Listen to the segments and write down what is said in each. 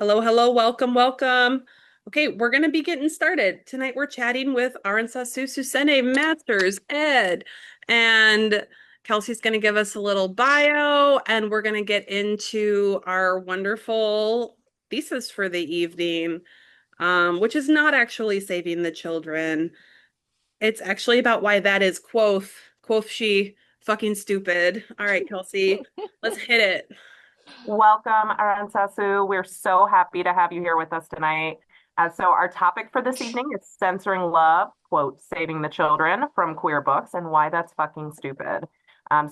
Hello, hello, welcome, welcome. Okay, we're going to be getting started. Tonight we're chatting with Arantzazú Zuzene, Master's Ed. And Kelsey's going to give us a little bio, and we're going to get into our wonderful thesis for the evening, which is not actually saving the children. It's actually about why that is, quoth she, fucking stupid. All right, Kelsey, let's hit it. Welcome, Arantzazú. We're so happy to have you here with us tonight. So our topic for this evening is censoring love, quote, saving the children from queer books and why that's fucking stupid.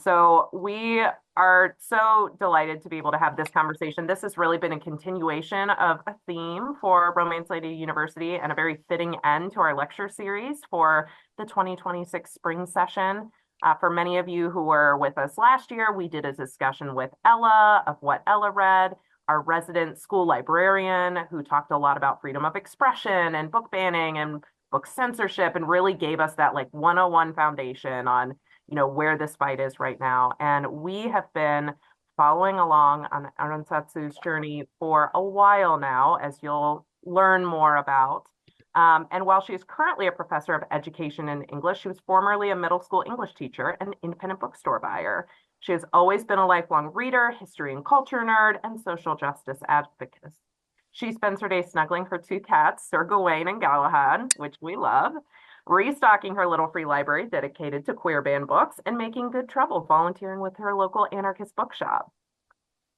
So we are so delighted to be able to have this conversation. This has really been a continuation of a theme for Romance Lady University and a very fitting end to our lecture series for the 2026 spring session. For many of you who were with us last year, we did a discussion with Ella of what Ella read, our resident school librarian who talked a lot about freedom of expression and book banning and book censorship and really gave us that like 101 foundation on, where this fight is right now. And we have been following along on Arantzazú's journey for a while now, as you'll learn more about. And while she is currently a professor of education and English, she was formerly a middle school English teacher and independent bookstore buyer. She has always been a lifelong reader, history and culture nerd, and social justice advocate. She spends her day snuggling her two cats, Sir Gawain and Galahad, which we love, restocking her little free library dedicated to queer banned books, and making good trouble volunteering with her local anarchist bookshop.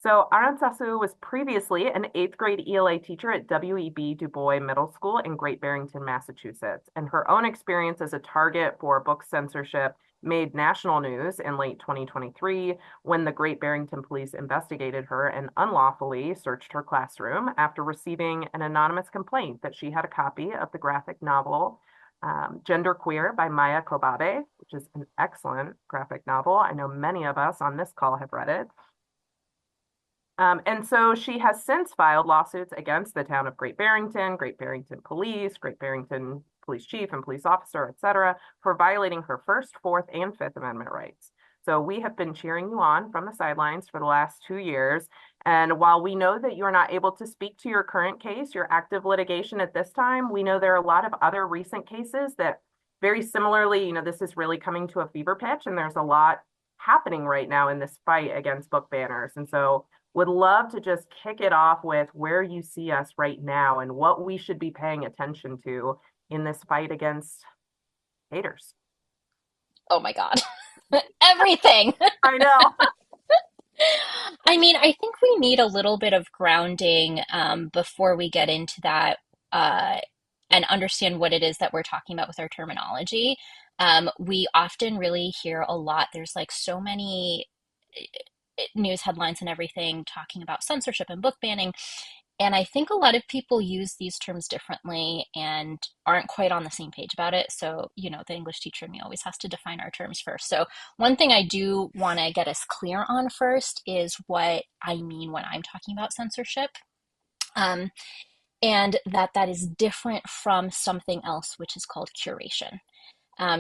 So Arantzazú was previously an 8th grade ELA teacher at W.E.B. Du Bois Middle School in Great Barrington, Massachusetts, and her own experience as a target for book censorship made national news in late 2023 when the Great Barrington police investigated her and unlawfully searched her classroom after receiving an anonymous complaint that she had a copy of the graphic novel Genderqueer by Maia Kobabe, which is an excellent graphic novel. I know many of us on this call have read it. And so she has since filed lawsuits against the town of Great Barrington Police, Great Barrington Police Chief and police officer, et cetera, for violating her First, Fourth, and Fifth Amendment rights. So we have been cheering you on from the sidelines for the last 2 years. And while we know that you're not able to speak to your current case, your active litigation at this time, we know there are a lot of other recent cases that very similarly, this is really coming to a fever pitch, and there's a lot happening right now in this fight against book banners. And so would love to just kick it off with where you see us right now and what we should be paying attention to in this fight against haters. Oh my God. Everything. I know. I mean, I think we need a little bit of grounding before we get into that and understand what it is that we're talking about with our terminology. We often really hear a lot. There's like so many news headlines and everything talking about censorship and book banning. And I think a lot of people use these terms differently and aren't quite on the same page about it. So, the English teacher in me always has to define our terms first. So, one thing I do want to get us clear on first is what I mean when I'm talking about censorship. And that is different from something else, which is called curation.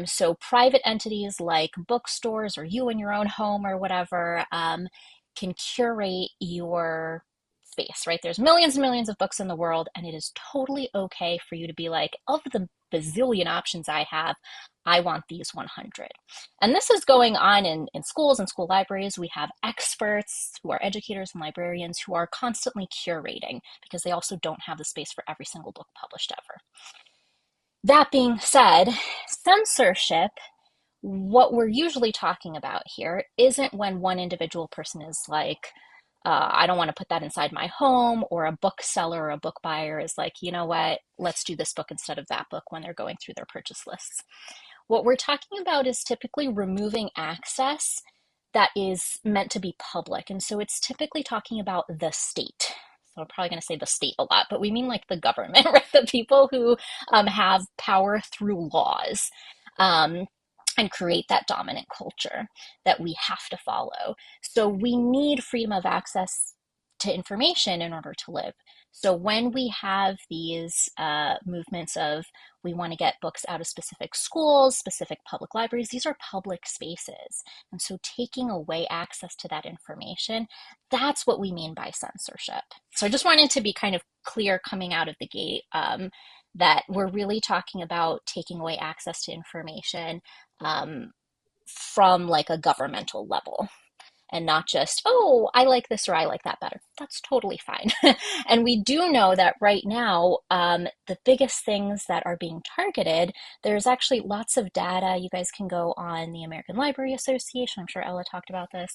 So private entities like bookstores or you in your own home or whatever can curate your space, right? There's millions and millions of books in the world, and it is totally okay for you to be like, of the bazillion options I have, I want these 100. And this is going on in schools and school libraries. We have experts who are educators and librarians who are constantly curating because they also don't have the space for every single book published ever. That being said, censorship, what we're usually talking about here isn't when one individual person is like, I don't want to put that inside my home, or a bookseller or a book buyer is like, you know what, let's do this book instead of that book when they're going through their purchase lists. What we're talking about is typically removing access that is meant to be public. And so it's typically talking about the state. So I'm probably going to say the state a lot, but we mean like the government, right? The people who have power through laws. And create that dominant culture that we have to follow. So we need freedom of access to information in order to live. So when we have these movements of we want to get books out of specific schools, specific public libraries, these are public spaces. And so taking away access to that information, that's what we mean by censorship. So I just wanted to be kind of clear coming out of the gate, that we're really talking about taking away access to information from like a governmental level, and not just, oh, I like this or I like that better. That's totally fine. And we do know that right now, the biggest things that are being targeted, there's actually lots of data. You guys can go on the American Library Association. I'm sure Ella talked about this.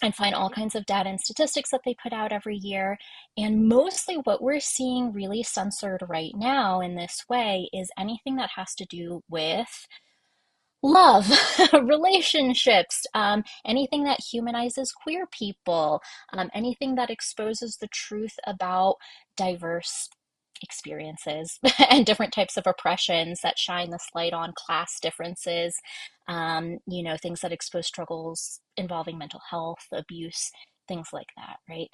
And find all kinds of data and statistics that they put out every year. And mostly what we're seeing really censored right now in this way is anything that has to do with love, relationships, anything that humanizes queer people, anything that exposes the truth about diverse experiences and different types of oppressions that shine this light on class differences, things that expose struggles involving mental health, abuse, things like that, right?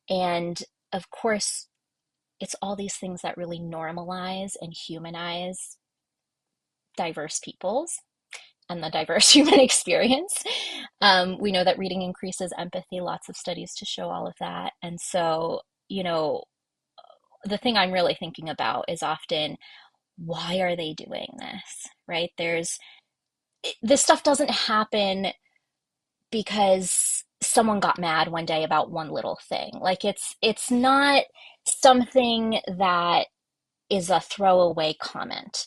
And of course, it's all these things that really normalize and humanize diverse peoples and the diverse human experience. We know that reading increases empathy, lots of studies to show all of that. And so, the thing I'm really thinking about is often, why are they doing this, right? This stuff doesn't happen because someone got mad one day about one little thing. Like it's not something that is a throwaway comment.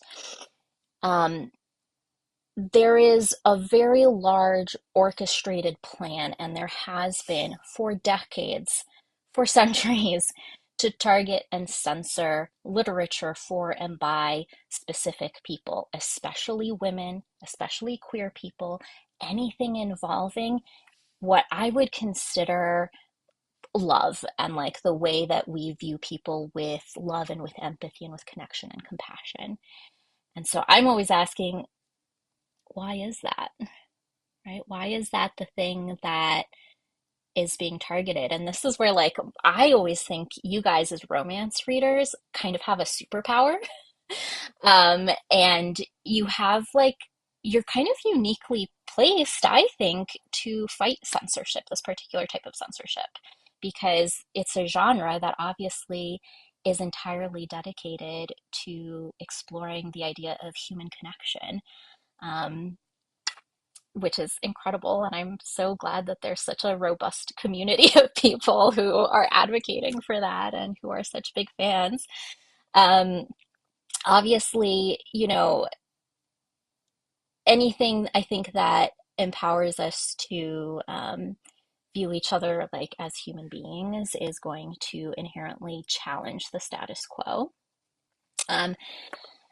There is a very large orchestrated plan, and there has been for decades, for centuries, to target and censor literature for and by specific people, especially women, especially queer people, anything involving what I would consider love and like the way that we view people with love and with empathy and with connection and compassion. And so I'm always asking, why is that? Right? Why is that the thing that is being targeted? And this is where, like, I always think you guys as romance readers kind of have a superpower. And you have, like, you're kind of uniquely placed, I think, to fight censorship, this particular type of censorship, because it's a genre that obviously is entirely dedicated to exploring the idea of human connection. Um, which is incredible. And I'm so glad that there's such a robust community of people who are advocating for that and who are such big fans. Um, Obviously, anything I think that empowers us to view each other like as human beings is going to inherently challenge the status quo. Um,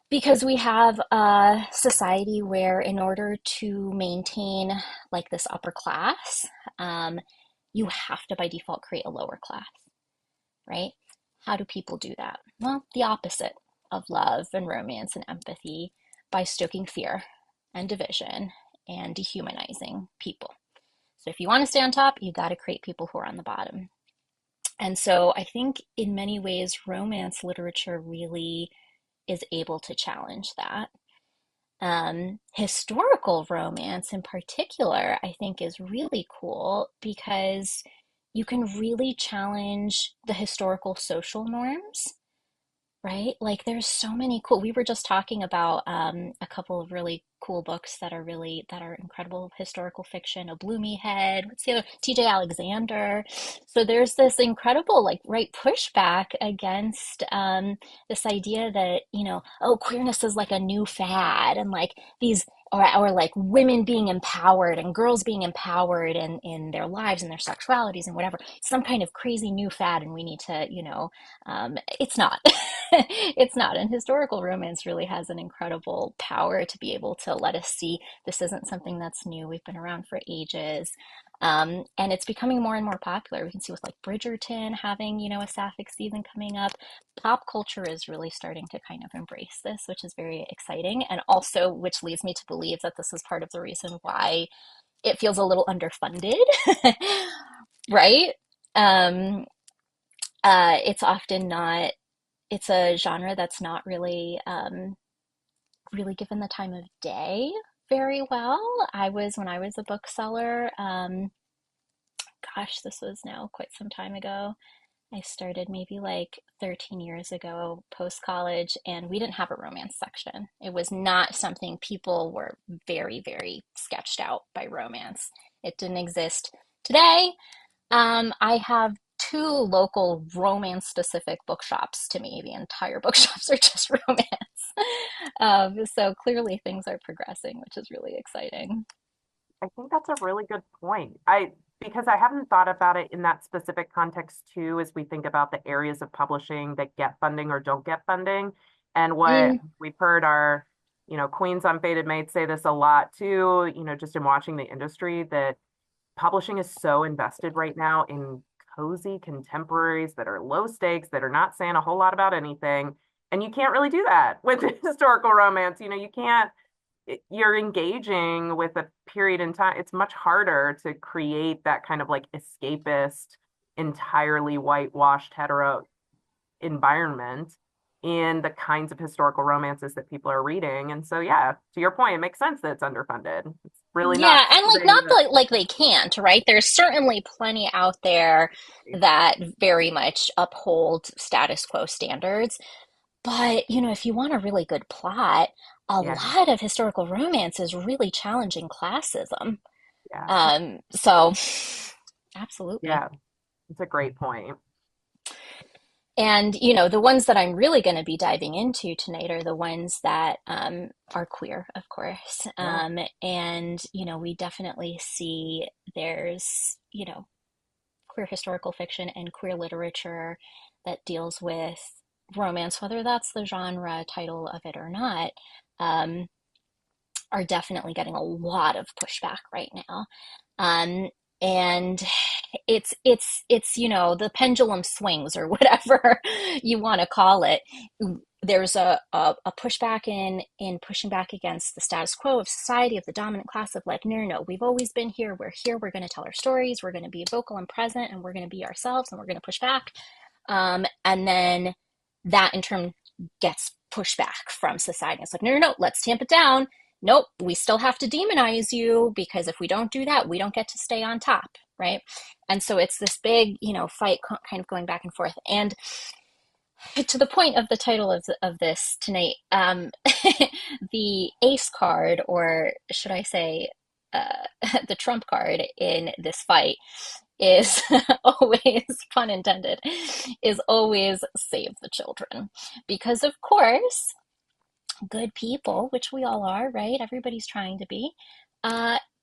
because we have a society where, in order to maintain like this upper class, you have to by default create a lower class, right? How do people do that? Well, the opposite of love and romance and empathy, by stoking fear and division and dehumanizing people. So if you want to stay on top, you got to create people who are on the bottom. And so I think in many ways, romance literature really is able to challenge that. Historical romance in particular, I think, is really cool because you can really challenge the historical social norms, right? Like there's so many cool, we were just talking about a couple of really cool books that are incredible historical fiction, A Bloomy Head, what's the other, TJ Alexander. So there's this incredible like right pushback against this idea that, oh, queerness is like a new fad, and like these or like women being empowered and girls being empowered in their lives and their sexualities and whatever, some kind of crazy new fad, and we need to, it's not. It's not. And historical romance really has an incredible power to be able to let us see this isn't something that's new. We've been around for ages. And it's becoming more and more popular. We can see with like Bridgerton having, a sapphic season coming up. Pop culture is really starting to kind of embrace this, which is very exciting. And also, which leads me to believe that this is part of the reason why it feels a little underfunded, right? Um, it's often not, it's a genre that's not really really given the time of day very well. When I was a bookseller, gosh, this was now quite some time ago. I started maybe like 13 years ago, post college, and we didn't have a romance section. It was not something people were very, very sketched out by romance. It didn't exist. Today, I have two local romance specific bookshops to me. The entire bookshops are just romance. So clearly things are progressing, which is really exciting. I think that's a really good point. Because I haven't thought about it in that specific context too, as we think about the areas of publishing that get funding or don't get funding. And what Mm, we've heard our, queens on Fated Mates say this a lot too, just in watching the industry, that publishing is so invested right now in cozy contemporaries that are low stakes, that are not saying a whole lot about anything. And you can't really do that with historical romance. You can't, you're engaging with a period in time. It's much harder to create that kind of like escapist, entirely whitewashed hetero environment in the kinds of historical romances that people are reading. And so, yeah, to your point, it makes sense that it's underfunded. It's really not yeah, and like something not that, like they can't, right? There's certainly plenty out there that very much uphold status quo standards. But, if you want a really good plot, a yeah, lot of historical romance is really challenging classism. yeah, So absolutely. yeah. It's a great point. And, the ones that I'm really going to be diving into tonight are the ones that are queer, of course. Yeah. And, we definitely see there's, queer historical fiction and queer literature that deals with romance, whether that's the genre title of it or not, um, are definitely getting a lot of pushback right now. Um, and it's the pendulum swings or whatever you want to call it. There's a pushback in pushing back against the status quo of society, of the dominant class, of like, no, no, no, we've always been here, we're going to tell our stories, we're going to be vocal and present, and we're going to be ourselves, and we're going to push back. And then that in turn gets pushback from society. It's like, no, no, no, let's tamp it down. Nope, we still have to demonize you, because if we don't do that, we don't get to stay on top, right? And so it's this big, fight kind of going back and forth. And to the point of the title of this tonight, the ace card, or should I say, the trump card in this fight is always, pun intended, is always save the children. Because, of course, good people, which we all are, right? Everybody's trying to be,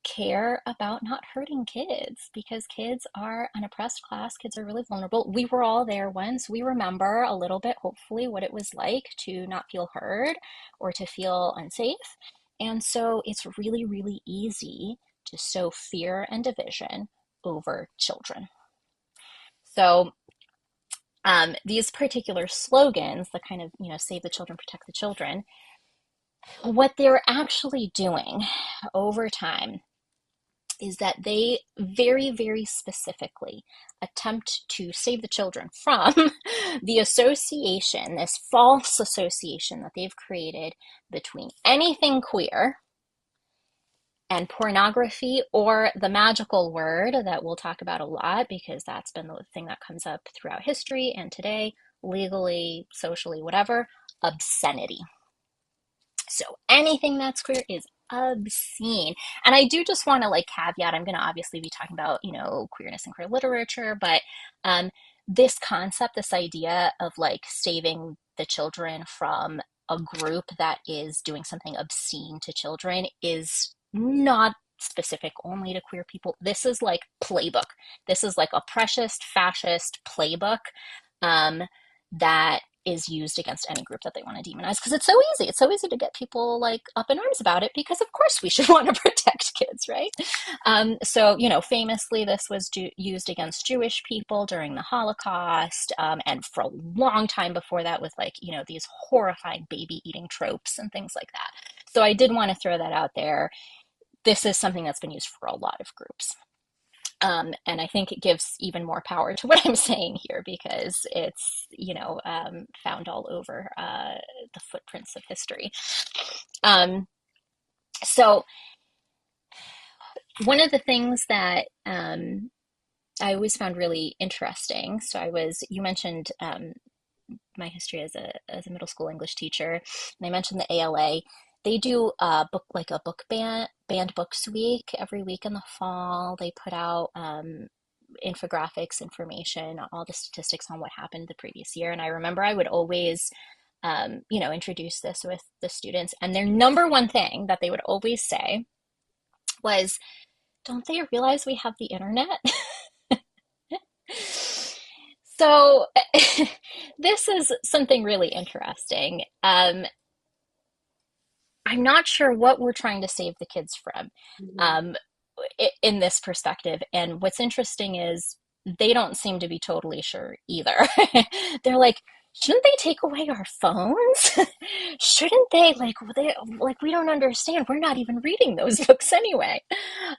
care about not hurting kids, because kids are an oppressed class. Kids are really vulnerable. We were all there once. We remember a little bit, hopefully, what it was like to not feel heard or to feel unsafe. And so it's really, really easy to sow fear and division over children. So these particular slogans, the kind of, save the children, protect the children, what they're actually doing over time is that they very, very specifically attempt to save the children from the association, this false association that they've created between anything queer and pornography, or the magical word that we'll talk about a lot, because that's been the thing that comes up throughout history and today, legally, socially, whatever, obscenity. So anything that's queer is obscene. And I do just want to like caveat, I'm going to obviously be talking about, queerness and queer literature, but this concept, this idea of like saving the children from a group that is doing something obscene to children is not specific only to queer people. This is like playbook. This is like a precious fascist playbook um, that is used against any group that they want to demonize, because it's so easy. It's so easy to get people like up in arms about it, because of course we should want to protect kids, right? So, famously this was used against Jewish people during the Holocaust, and for a long time before that, with like, these horrifying baby eating tropes and things like that. So I did want to throw that out there. This is something that's been used for a lot of groups. And I think it gives even more power to what I'm saying here because it's, found all over the footprints of history. So one of the things that I always found really interesting. So you mentioned my history as a middle school English teacher, and I mentioned the ALA. They do a book banned books week every week in the fall. They put out infographics, information, all the statistics on what happened the previous year. And I remember I would always, introduce this with the students, and their number one thing that they would always say was, "Don't they realize we have the internet?" So this is something really interesting. I'm not sure what we're trying to save the kids from um, in this perspective. And what's interesting is they don't seem to be totally sure either. They're like, shouldn't they take away our phones? Shouldn't like we don't understand. We're not even reading those books anyway.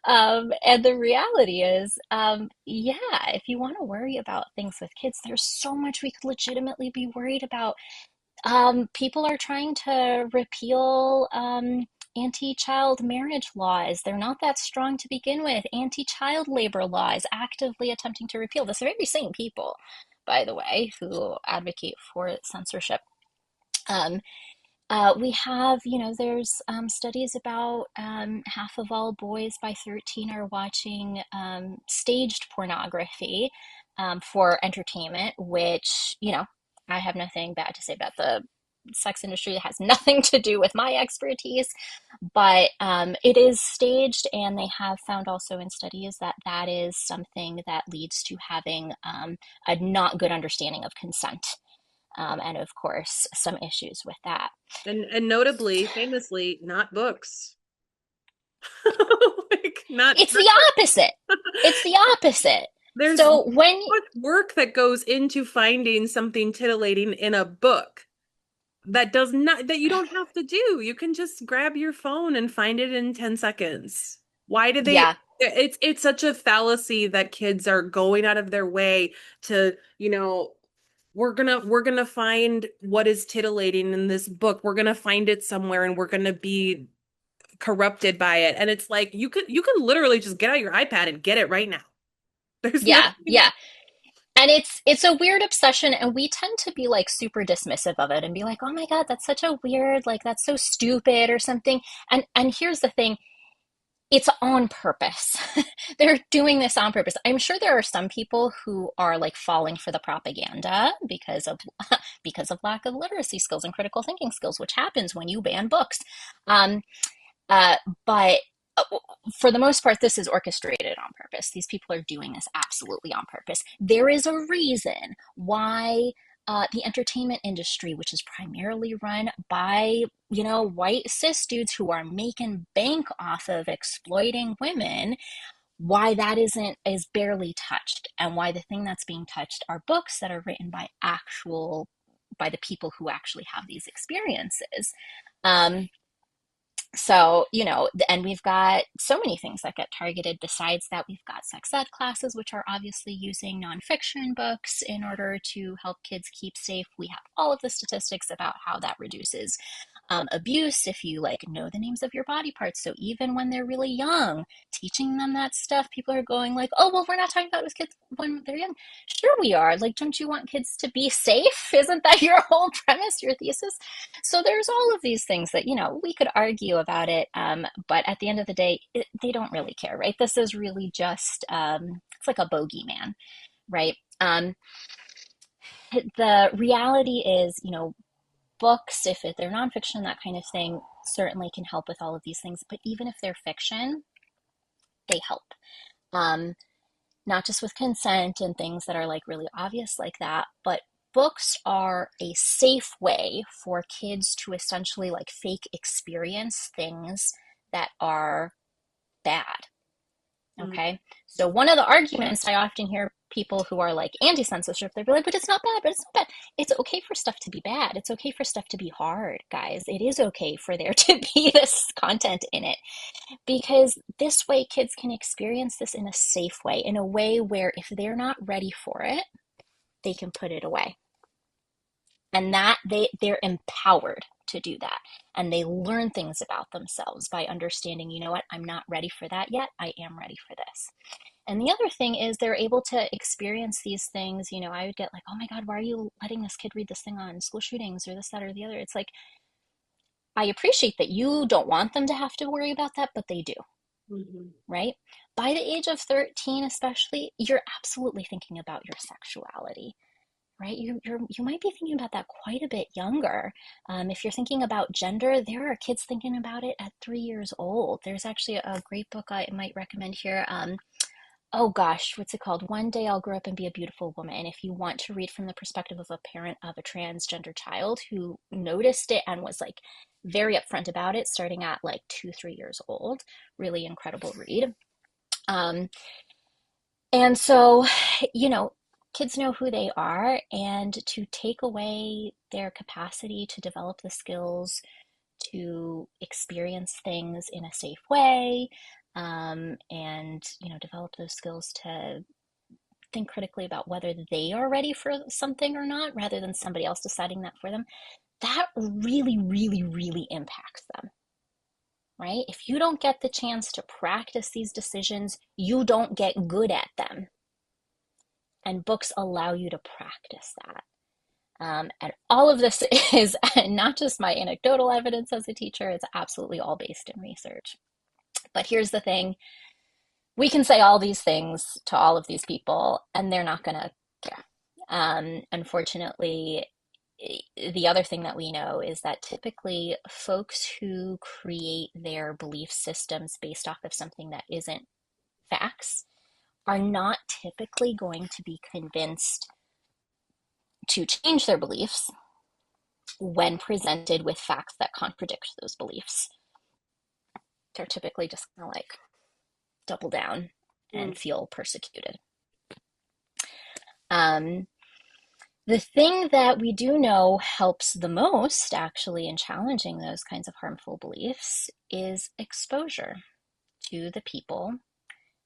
And the reality is, yeah, if you want to worry about things with kids, there's so much we could legitimately be worried about. People are trying to repeal anti-child marriage laws. They're not that strong to begin with. Anti-child labor laws, actively attempting to repeal. The very same people, by the way, who advocate for censorship. Um, we have, there's studies about half of all boys by 13 are watching staged pornography for entertainment, which, I have nothing bad to say about the sex industry. It has nothing to do with my expertise, but it is staged, and they have found also in studies that that is something that leads to having a not good understanding of consent. And of course, some issues with that. And notably, famously, not books. It's the opposite. It's the opposite. There's So when much work that goes into finding something titillating in a book that you don't have to do. You can just grab your phone and find it in 10 seconds. Why do they Yeah, it's such a fallacy that kids are going out of their way to, we're gonna find what is titillating in this book. We're gonna find it somewhere and we're gonna be corrupted by it. And it's like you can literally just get out your iPad and get it right now. There's yeah, nothing. yeah. And it's a weird obsession, and we tend to be like super dismissive of it and be like, "Oh my God, that's such a weird, like that's so stupid or something." And here's the thing, it's on purpose. They're doing this on purpose. I'm sure there are some people who are like falling for the propaganda because of because of lack of literacy skills and critical thinking skills, which happens when you ban books. Um, Uh, but for the most part, this is orchestrated on purpose. These people are doing this absolutely on purpose. There is a reason why the entertainment industry, which is primarily run by, white cis dudes who are making bank off of exploiting women, why that is barely touched, and why the thing that's being touched are books that are written by the people who actually have these experiences. Um, so, and we've got so many things that get targeted. Besides that, we've got sex ed classes, which are obviously using nonfiction books in order to help kids keep safe. We have all of the statistics about how that reduces abuse if you like know the names of your body parts. So even when they're really young, teaching them that stuff, people are going like, "Oh, well, we're not talking about it with kids when they're young." Sure, we are. Like, don't you want kids to be safe? Isn't that your whole premise, your thesis? So there's all of these things that, we could argue about it, but at the end of the day, they don't really care, right? This is really just, it's like a bogeyman, right? The reality is, books, if they're nonfiction, that kind of thing, certainly can help with all of these things. But even if they're fiction, they help. Um, Not just with consent and things that are like really obvious like that, but books are a safe way for kids to essentially like fake experience things that are bad. Mm. Okay. So one of the arguments I often hear people who are like anti-censorship, they'll be like, but it's not bad, but it's not bad. It's okay for stuff to be bad. It's okay for stuff to be hard, guys. It is okay for there to be this content in it, because this way kids can experience this in a safe way, in a way where if they're not ready for it, they can put it away. And that they're empowered to do that. And they learn things about themselves by understanding, you know what, I'm not ready for that yet. I am ready for this. And the other thing is they're able to experience these things. You know, I would get like, oh my God, why are you letting this kid read this thing on school shootings or this, that, or the other? It's like, I appreciate that you don't want them to have to worry about that, but they do, right? By the age of 13, especially, you're absolutely thinking about your sexuality, right? You might be thinking about that quite a bit younger. If you're thinking about gender, there are kids thinking about it at 3 years old. There's actually a great book I might recommend here. Oh gosh, what's it called? One Day I'll Grow Up and Be a Beautiful Woman. If you want to read from the perspective of a parent of a transgender child who noticed it and was like very upfront about it, starting at like 2, 3 years old, really incredible read. And so, you know, kids know who they are, and to take away their capacity to develop the skills to experience things in a safe way, and, you know, develop those skills to think critically about whether they are ready for something or not, rather than somebody else deciding that for them, that really, really, really impacts them. Right? If you don't get the chance to practice these decisions, you don't get good at them. And books allow you to practice that. And all of this is not just my anecdotal evidence as a teacher, it's absolutely all based in research. But here's the thing, we can say all these things to all of these people, and they're not going to care. Unfortunately, the other thing that we know is that typically folks who create their belief systems based off of something that isn't facts are not typically going to be convinced to change their beliefs when presented with facts that contradict those beliefs. They're typically just going to like double down and feel persecuted. The thing that we do know helps the most, actually, in challenging those kinds of harmful beliefs is exposure to the people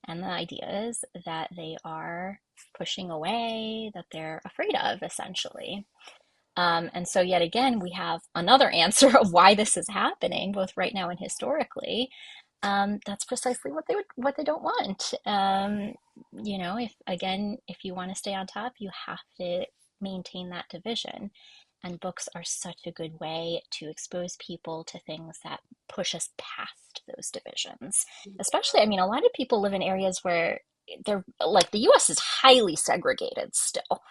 and the ideas that they are pushing away, that they're afraid of, essentially. And so yet again, we have another answer of why this is happening, both right now and historically. That's precisely what they don't want. You know, if you want to stay on top, you have to maintain that division. And books are such a good way to expose people to things that push us past those divisions. Especially, I mean, a lot of people live in areas where they're like the US is highly segregated still.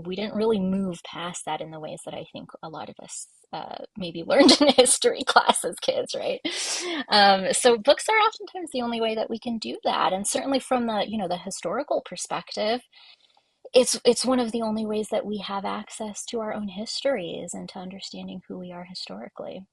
We didn't really move past that in the ways that I think a lot of us maybe learned in history class as kids, right? So books are oftentimes the only way that we can do that. And certainly from the historical perspective, it's one of the only ways that we have access to our own histories and to understanding who we are historically.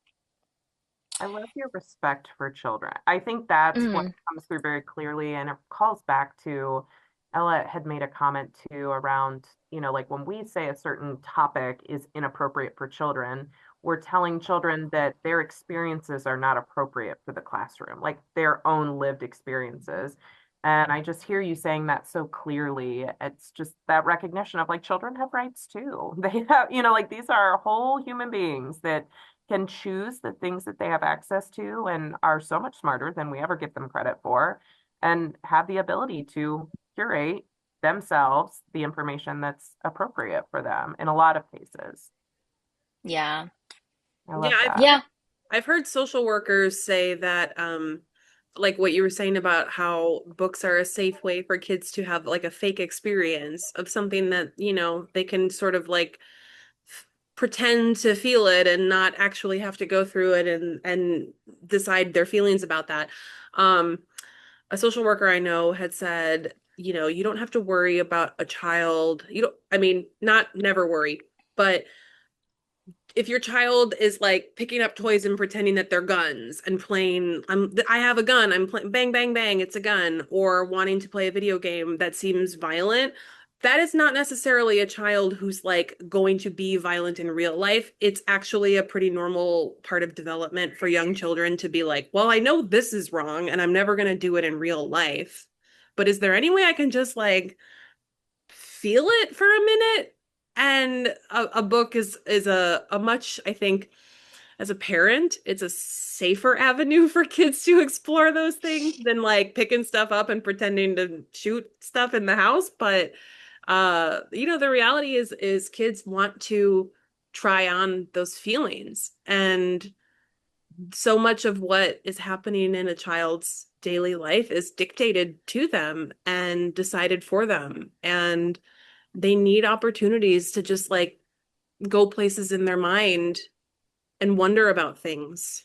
I love your respect for children. I think that's what Mm, comes through very clearly, and it calls back to Ella had made a comment too around, like when we say a certain topic is inappropriate for children, we're telling children that their experiences are not appropriate for the classroom, like their own lived experiences. And I just hear you saying that so clearly. It's just that recognition of like children have rights too. They have, like these are whole human beings that can choose the things that they have access to and are so much smarter than we ever give them credit for, and have the ability to curate themselves the information that's appropriate for them in a lot of cases. yeah. I love Yeah, that. Yeah. I've heard social workers say that like what you were saying about how books are a safe way for kids to have like a fake experience of something that, they can sort of like pretend to feel it and not actually have to go through it and decide their feelings about that. Um, a social worker I know had said, you don't have to worry about a child. You don't, I mean, not never worry, but if your child is like picking up toys and pretending that they're guns and playing, I have a gun, I'm playing bang, bang, bang, it's a gun, or wanting to play a video game that seems violent, that is not necessarily a child who's like going to be violent in real life. It's actually a pretty normal part of development for young children to be like, well, I know this is wrong and I'm never going to do it in real life. But is there any way I can just like feel it for a minute? And a book is a much, I think, as a parent, it's a safer avenue for kids to explore those things than like picking stuff up and pretending to shoot stuff in the house. But the reality is kids want to try on those feelings. And so much of what is happening in a child's daily life is dictated to them and decided for them. And they need opportunities to just like go places in their mind and wonder about things.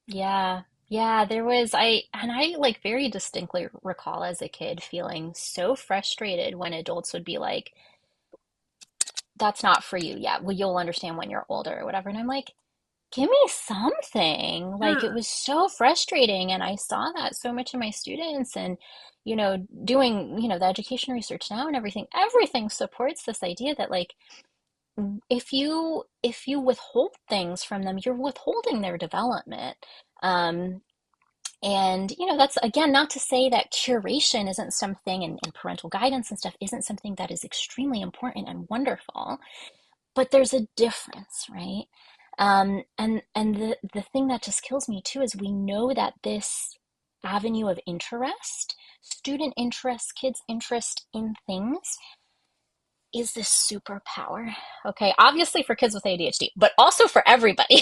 Yeah. Yeah, I like very distinctly recall as a kid feeling so frustrated when adults would be like, that's not for you yet. Well, you'll understand when you're older or whatever. And I'm like, give me something. Like, it Yeah. was so frustrating. And I saw that so much in my students and, doing, the education research now and everything supports this idea that like, if you withhold things from them, you're withholding their development. Um, and that's again not to say that curation isn't something and parental guidance and stuff isn't something that is extremely important and wonderful, but there's a difference, right? And the thing that just kills me too is we know that this avenue of interest, student interest, kids' interest in things, is this superpower. Okay, obviously for kids with ADHD, but also for everybody.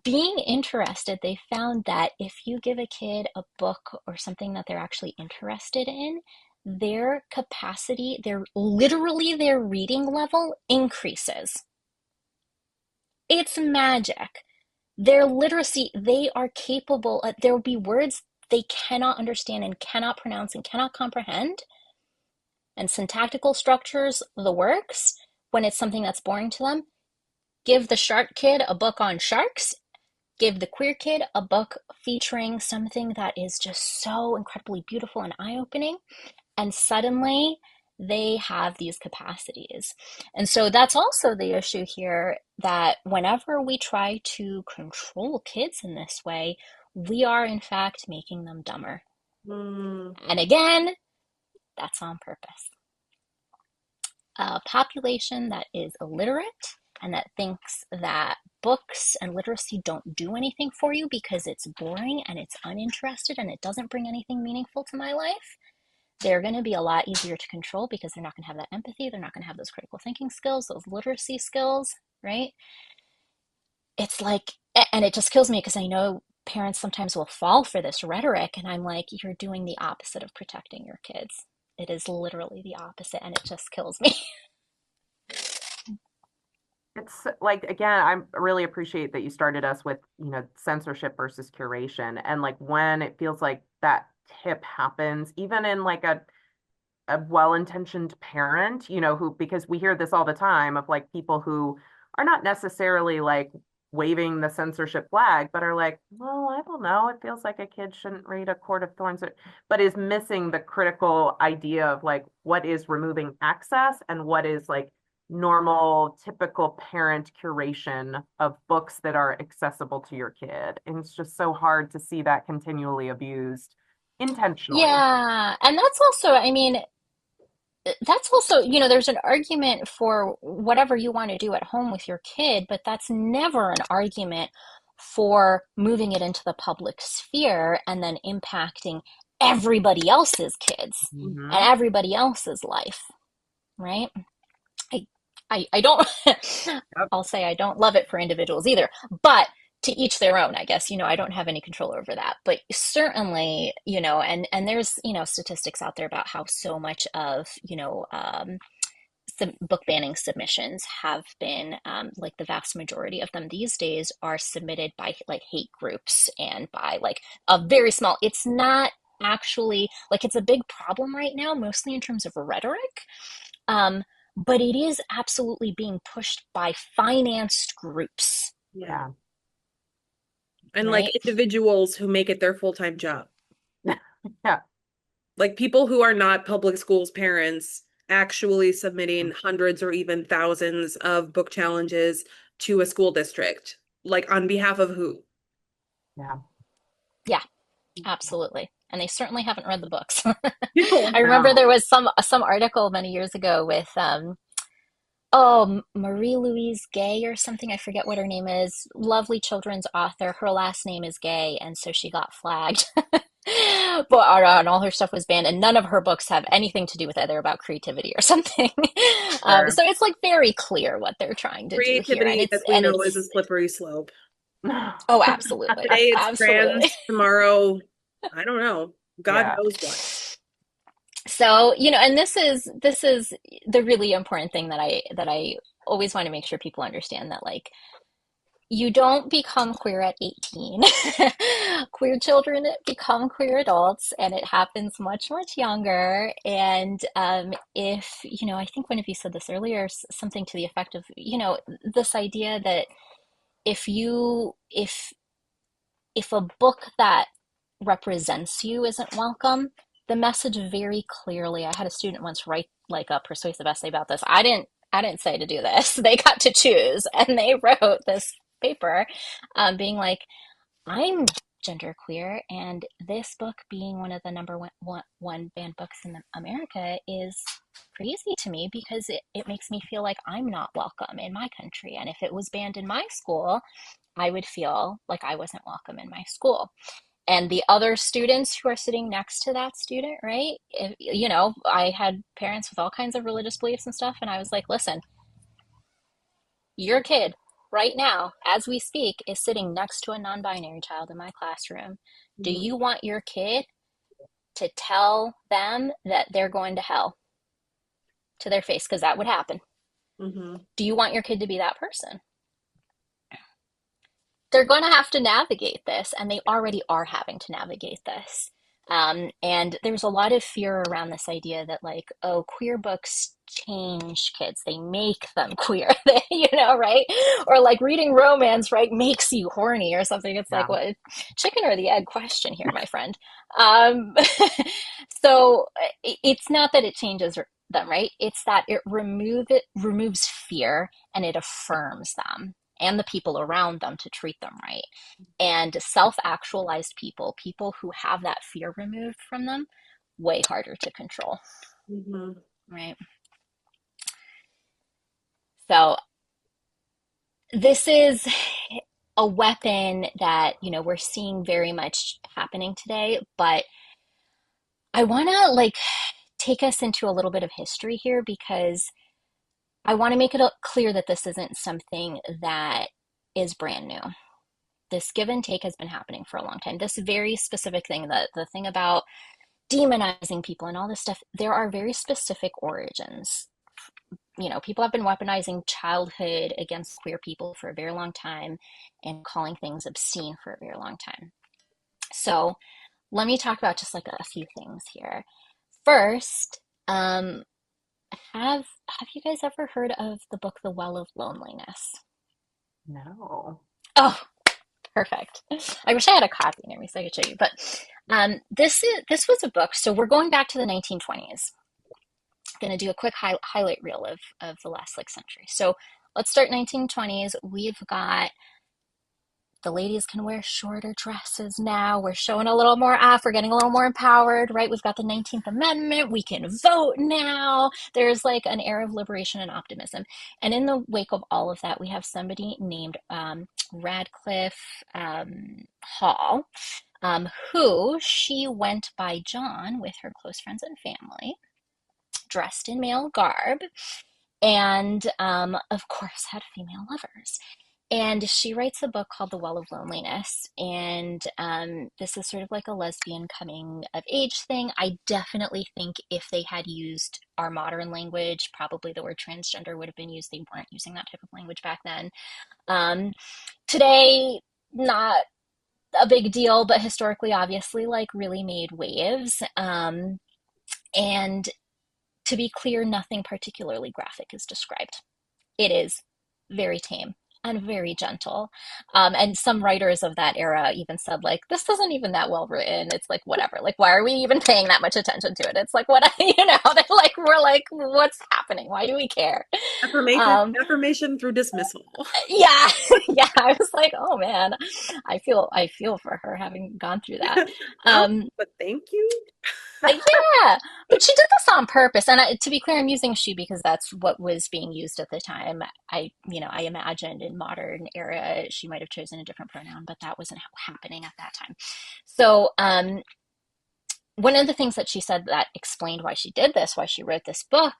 Being interested, they found that if you give a kid a book or something that they're actually interested in, their capacity, their reading level increases. It's magic. Their literacy, they are capable, there will be words they cannot understand and cannot pronounce and cannot comprehend, and syntactical structures, the works, when it's something that's boring to them. Give the shark kid a book on sharks. Give the queer kid a book featuring something that is just so incredibly beautiful and eye-opening. And suddenly they have these capacities. And so that's also the issue here, that whenever we try to control kids in this way, we are in fact making them dumber. Mm. And again, that's on purpose. A population that is illiterate and that thinks that books and literacy don't do anything for you because it's boring and it's uninterested and it doesn't bring anything meaningful to my life, they're going to be a lot easier to control because they're not going to have that empathy. They're not going to have those critical thinking skills, those literacy skills, right? It's like, and it just kills me because I know parents sometimes will fall for this rhetoric, and I'm like, you're doing the opposite of protecting your kids. It is literally the opposite, and it just kills me. It's like, again, I really appreciate that you started us with, censorship versus curation. And like when it feels like that tip happens, even in like a well-intentioned parent, who, because we hear this all the time of like people who are not necessarily like waving the censorship flag, but are like, well, I don't know, it feels like a kid shouldn't read A Court of Thorns, but is missing the critical idea of like what is removing access and what is like normal, typical parent curation of books that are accessible to your kid. And it's just so hard to see that continually abused intentionally. Yeah, and that's also, I mean, that's also, there's an argument for whatever you want to do at home with your kid, but that's never an argument for moving it into the public sphere and then impacting everybody else's kids and Mhm. everybody else's life, right? I, I don't, Yep. I'll say I don't love it for individuals either, but to each their own, I guess. I don't have any control over that, but certainly, and there's, statistics out there about how so much of, book banning submissions have been, like the vast majority of them these days are submitted by like hate groups and by like a very small, it's not actually like it's a big problem right now, mostly in terms of rhetoric. Um, but it is absolutely being pushed by financed groups, Yeah. And like right? individuals who make it their full-time job. Yeah. Like people who are not public schools parents actually submitting hundreds or even thousands of book challenges to a school district. Like on behalf of who? Yeah. Yeah, absolutely. And they certainly haven't read the books. No. I remember No. there was some article many years ago with oh, Marie Louise Gay or something. I forget what her name is. Lovely children's author. Her last name is Gay, and so she got flagged. But and all her stuff was banned, and none of her books have anything to do with it. They're about creativity or something. Sure. So it's like very clear what they're trying to do here, and Creativity, as we know, is a slippery slope. oh, absolutely, Today it's absolutely. trans, tomorrow, I don't know. God Yeah. knows what. So, and this is the really important thing that I always want to make sure people understand that like you don't become queer at 18. Queer children become queer adults, and it happens much, much younger. And if, I think one of you said this earlier, something to the effect of, this idea that if you, if a book that represents you isn't welcome, the message very clearly, I had a student once write like a persuasive essay about this. I didn't say to do this. They got to choose, and they wrote this paper being like, I'm genderqueer, and this book being one of the number one banned books in America is crazy to me because it makes me feel like I'm not welcome in my country. And if it was banned in my school, I would feel like I wasn't welcome in my school. And the other students who are sitting next to that student, right? I had parents with all kinds of religious beliefs and stuff, and I was like, listen, your kid right now, as we speak, is sitting next to a non binary child in my classroom. Do Mhm. you want your kid to tell them that they're going to hell to their face? Because that would happen. Mhm. Do you want your kid to be that person? They're going to have to navigate this, and they already are having to navigate this. And there's a lot of fear around this idea that, like, oh, queer books change kids, they make them queer, right? Or like reading romance, right, makes you horny or something. It's like, Yeah. what, chicken or the egg question here, my friend. Um, so it's not that it changes them, right? It's that it removes fear and it affirms them and the people around them to treat them right. And self-actualized people who have that fear removed from them, way harder to control, Mhm. right? So this is a weapon that, we're seeing very much happening today, but I want to like take us into a little bit of history here because I want to make it clear that this isn't something that is brand new. This give and take has been happening for a long time. This very specific thing, the thing about demonizing people and all this stuff, there are very specific origins. People have been weaponizing childhood against queer people for a very long time and calling things obscene for a very long time. So let me talk about just like a few things here. First, have you guys ever heard of the book The Well of Loneliness? No. Oh, perfect. I wish I had a copy near me so I could show you. But this was a book. So we're going back to the 1920s. Going to do a quick highlight reel of the last like century. So let's start 1920s. We've got the ladies can wear shorter dresses now. We're showing a little more off. We're getting a little more empowered, right? We've got the 19th Amendment. We can vote now. There's like an era of liberation and optimism. And in the wake of all of that, we have somebody named Radcliffe Hall, who she went by John with her close friends and family, dressed in male garb, and of course had female lovers. And she writes a book called The Well of Loneliness. And this is sort of like a lesbian coming of age thing. I definitely think if they had used our modern language, probably the word transgender would have been used. They weren't using that type of language back then. Today, not a big deal, but historically, obviously, like really made waves. And To be clear, nothing particularly graphic is described. It is very tame and very gentle. And some writers of that era even said, like, this isn't even that well written. It's like, whatever. Like, why are we even paying that much attention to it? It's like, what, they're like, we're like, what's happening? Why do we care? Affirmation through dismissal. Yeah. Yeah. I was like, oh man, I feel for her having gone through that. No, Um, but thank you. Yeah, but she did this on purpose. And to be clear, I'm using she because that's what was being used at the time. I imagined in modern era she might have chosen a different pronoun, but that wasn't happening at that time. So, one of the things that she said that explained why she did this, why she wrote this book,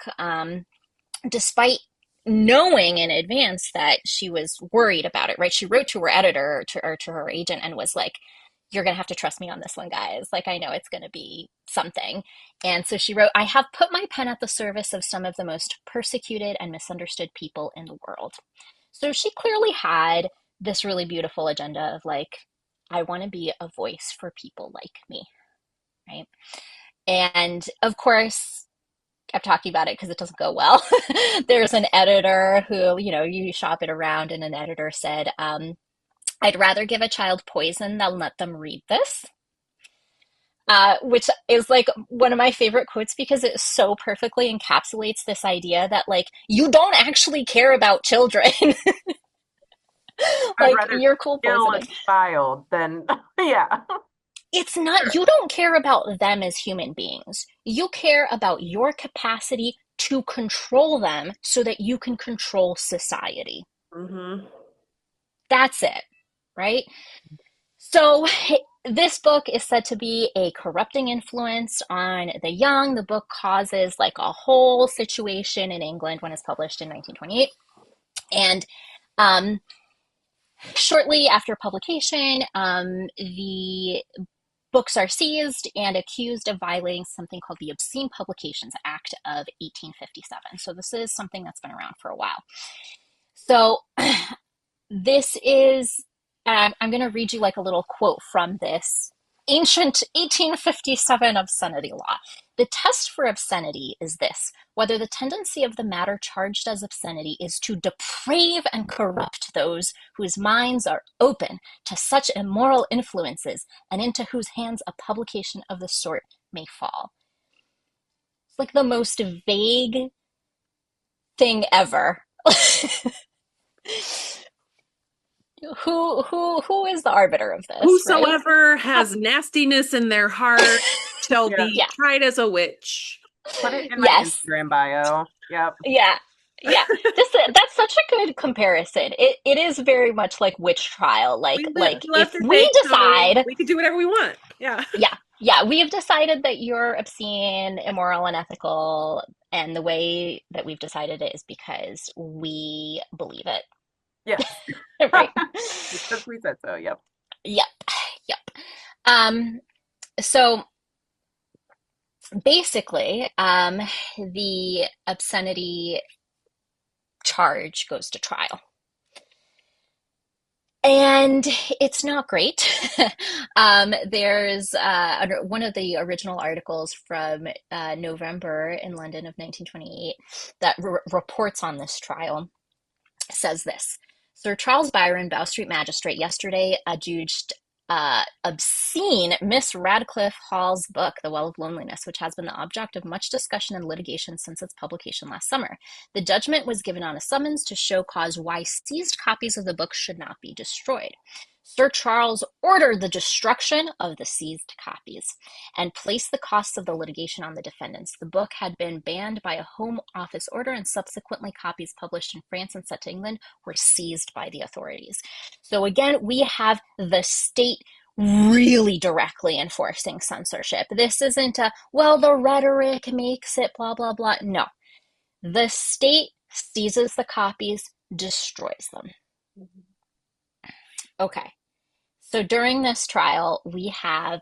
despite knowing in advance that she was worried about it, right? She wrote to her editor or to her agent and was like, you're going to have to trust me on this one, guys. Like, I know it's going to be something. And so she wrote, I have put my pen at the service of some of the most persecuted and misunderstood people in the world. So she clearly had this really beautiful agenda of like, I want to be a voice for people like me, right? And of course, I'm talking about it because it doesn't go well. There's an editor who, you shop it around, and an editor said, I'd rather give a child poison than let them read this. Which is like one of my favorite quotes because it so perfectly encapsulates this idea that like you don't actually care about children. I'd Like rather you're cool kill a poisoning. child than, yeah. It's not, you don't care about them as human beings. You care about your capacity to control them so that you can control society. Mm-hmm. That's it, right? So, this book is said to be a corrupting influence on the young. The book causes like a whole situation in England when it's published in 1928. And um, shortly after publication, the books are seized and accused of violating something called the Obscene Publications Act of 1857. So, this is something that's been around for a while. So, this is, I'm going to read you like a little quote from this ancient 1857 obscenity law. The test for obscenity is this: whether the tendency of the matter charged as obscenity is to deprave and corrupt those whose minds are open to such immoral influences and into whose hands a publication of the sort may fall. It's like the most vague thing ever. Who is the arbiter of this, right? Whosoever has nastiness in their heart shall Yeah. be Yeah. tried as a witch. Put it in my Yes. Instagram bio. Yep. Yeah. Yeah. That's such a good comparison. It is very much like witch trial. Like We if left her we thing, so decide, we could do whatever we want. Yeah. yeah, we have decided that you're obscene, immoral, unethical, and the way that we've decided it is because we believe it. Yes. Right. Because we said so. Yep. Yep. Yep. So basically, the obscenity charge goes to trial. And it's not great. There's one of the original articles from November in London of 1928 that reports on this trial says this: Sir Charles Byron, Bow Street Magistrate, yesterday adjudged obscene Miss Radcliffe Hall's book, The Well of Loneliness, which has been the object of much discussion and litigation since its publication last summer. The judgment was given on a summons to show cause why seized copies of the book should not be destroyed. Sir Charles ordered the destruction of the seized copies and placed the costs of the litigation on the defendants. The book had been banned by a Home Office order, and subsequently copies published in France and sent to England were seized by the authorities. So again, we have the state really directly enforcing censorship. This isn't a, well, the rhetoric makes it blah, blah, blah. No. The state seizes the copies, destroys them. Okay. So during this trial, we have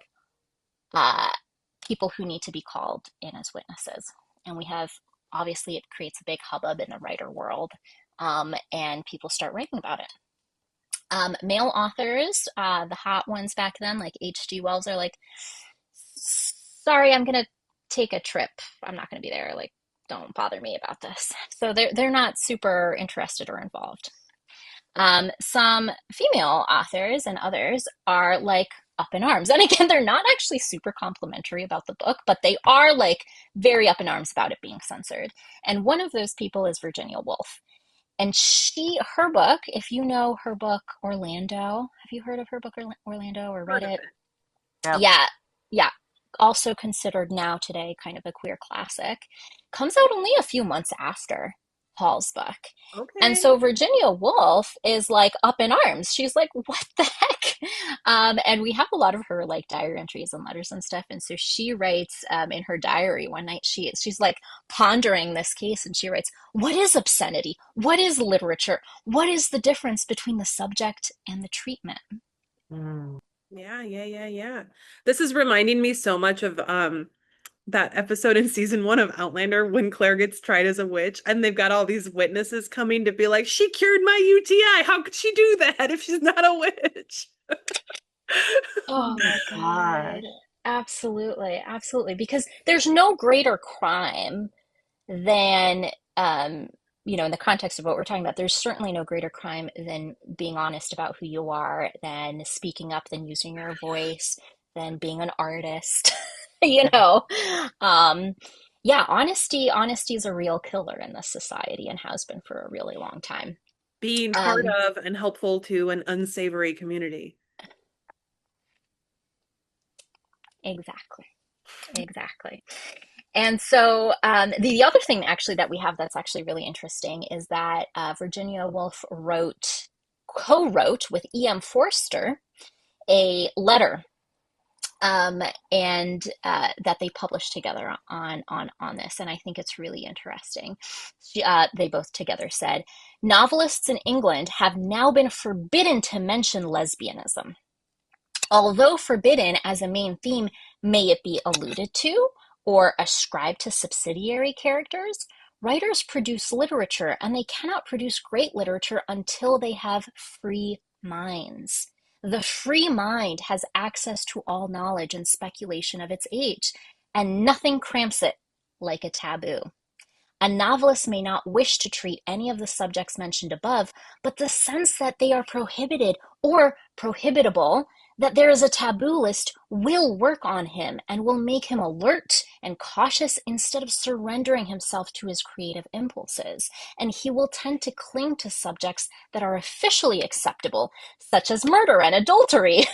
people who need to be called in as witnesses. And we have, obviously, it creates a big hubbub in the writer world, and people start writing about it. Male authors, the hot ones back then, like H.G. Wells, are like, sorry, I'm going to take a trip. I'm not going to be there. Like, don't bother me about this. So they're not super interested or involved. Some female authors and others are like up in arms. And again, they're not actually super complimentary about the book, but they are like very up in arms about it being censored. And one of those people is Virginia Woolf. And her book, if you know her book, Orlando, have you heard of her book, Orlando, or read Heard of it? it. Yep. Yeah, yeah. Also considered now today kind of a queer classic. Comes out only a few months after Hall's book. And Okay. so Virginia Woolf is like up in arms. She's like, what the heck? And we have a lot of her like diary entries and letters and stuff. And so she writes in her diary one night, she's like pondering this case and she writes, what is obscenity? What is literature? What is the difference between the subject and the treatment? Mm. Yeah. This is reminding me so much of that episode in season 1 of Outlander when Claire gets tried as a witch and they've got all these witnesses coming to be like, she cured my UTI. How could she do that if she's not a witch? Oh Oh my my God. Absolutely, absolutely. Because there's no greater crime than, in the context of what we're talking about, there's certainly no greater crime than being honest about who you are, than speaking up, than using your voice, than being an artist, you gosh. know. Um, yeah, honesty is a real killer in this society and has been for a really long time. Being part Um, of and helpful to an unsavory community. exactly, exactly. And so the other thing actually that we have that's actually really interesting is that Virginia Woolf co-wrote with E.M. Forster a letter, and that they published together on this, and I think it's really interesting. They both together said, novelists in England have now been forbidden to mention lesbianism. Although forbidden as a main theme, may it be alluded to or ascribed to subsidiary characters, writers produce literature and they cannot produce great literature until they have free minds. The free mind has access to all knowledge and speculation of its age, and nothing cramps it like a taboo. A novelist may not wish to treat any of the subjects mentioned above, but the sense that they are prohibited or prohibitable, that there is a taboo list, will work on him and will make him alert and cautious instead of surrendering himself to his creative impulses. And he will tend to cling to subjects that are officially acceptable, such as murder and adultery,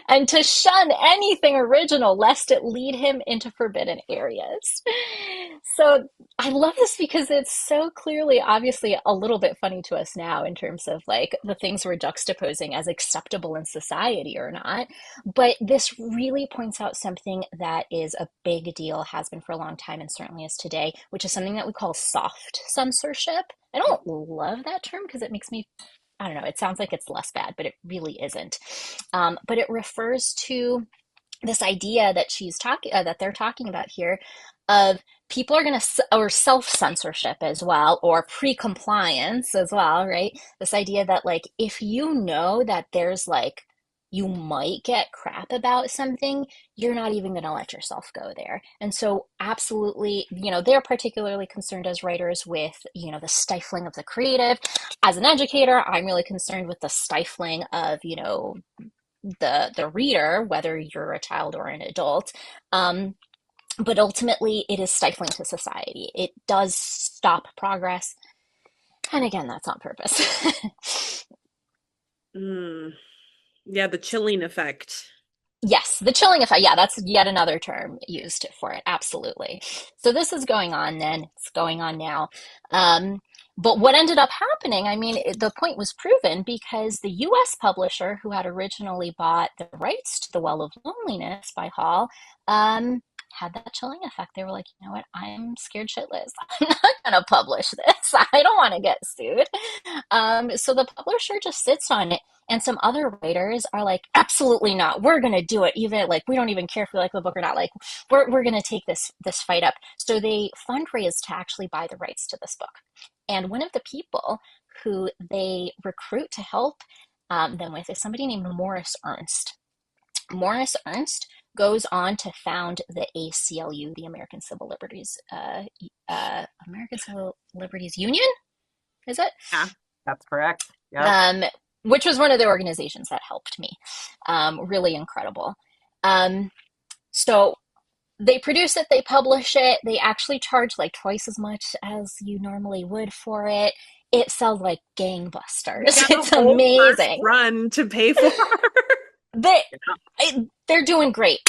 and to shun anything original lest it lead him into forbidden areas. So I love this because it's so clearly, obviously, a little bit funny to us now in terms of like the things we're juxtaposing as acceptable in society or not. But this really points out something that is a big deal, has been for a long time, and certainly is today, which is something that we call soft censorship. I don't love that term because it makes me, I don't know, it sounds like it's less bad, but it really isn't. But it refers to this idea that that they're talking about here of people are going to, or self-censorship as well, or pre-compliance as well, right? This idea that like if you know that there's like you might get crap about something, you're not even going to let yourself go there. And so absolutely, they're particularly concerned as writers with, the stifling of the creative. As an educator, I'm really concerned with the stifling of, the reader, whether you're a child or an adult. But ultimately, it is stifling to society. It does stop progress. And again, that's on purpose. Mm. Yeah, the chilling effect. Yes, the chilling effect. Yeah, that's yet another term used for it. Absolutely. So this is going on then. It's going on now. But what ended up happening, I mean, the point was proven because the US publisher who had originally bought the rights to The Well of Loneliness by Hall had that chilling effect. They were like, you know what? I'm scared shitless. I'm not going to publish this. I don't want to get sued. So the publisher just sits on it. And some other writers are like, absolutely not. We're gonna do it. Even like we don't even care if we like the book or not. Like we're gonna take this fight up. So they fundraise to actually buy the rights to this book. And one of the people who they recruit to help them with is somebody named Morris Ernst. Morris Ernst goes on to found the ACLU, the American Civil Liberties Union, is it? Yeah, that's correct. Yep. Which was one of the organizations that helped me. Really incredible. So they produce it, they publish it, they actually charge like twice as much as you normally would for it. It sells like gangbusters. It's amazing. Run to pay for. They're doing great.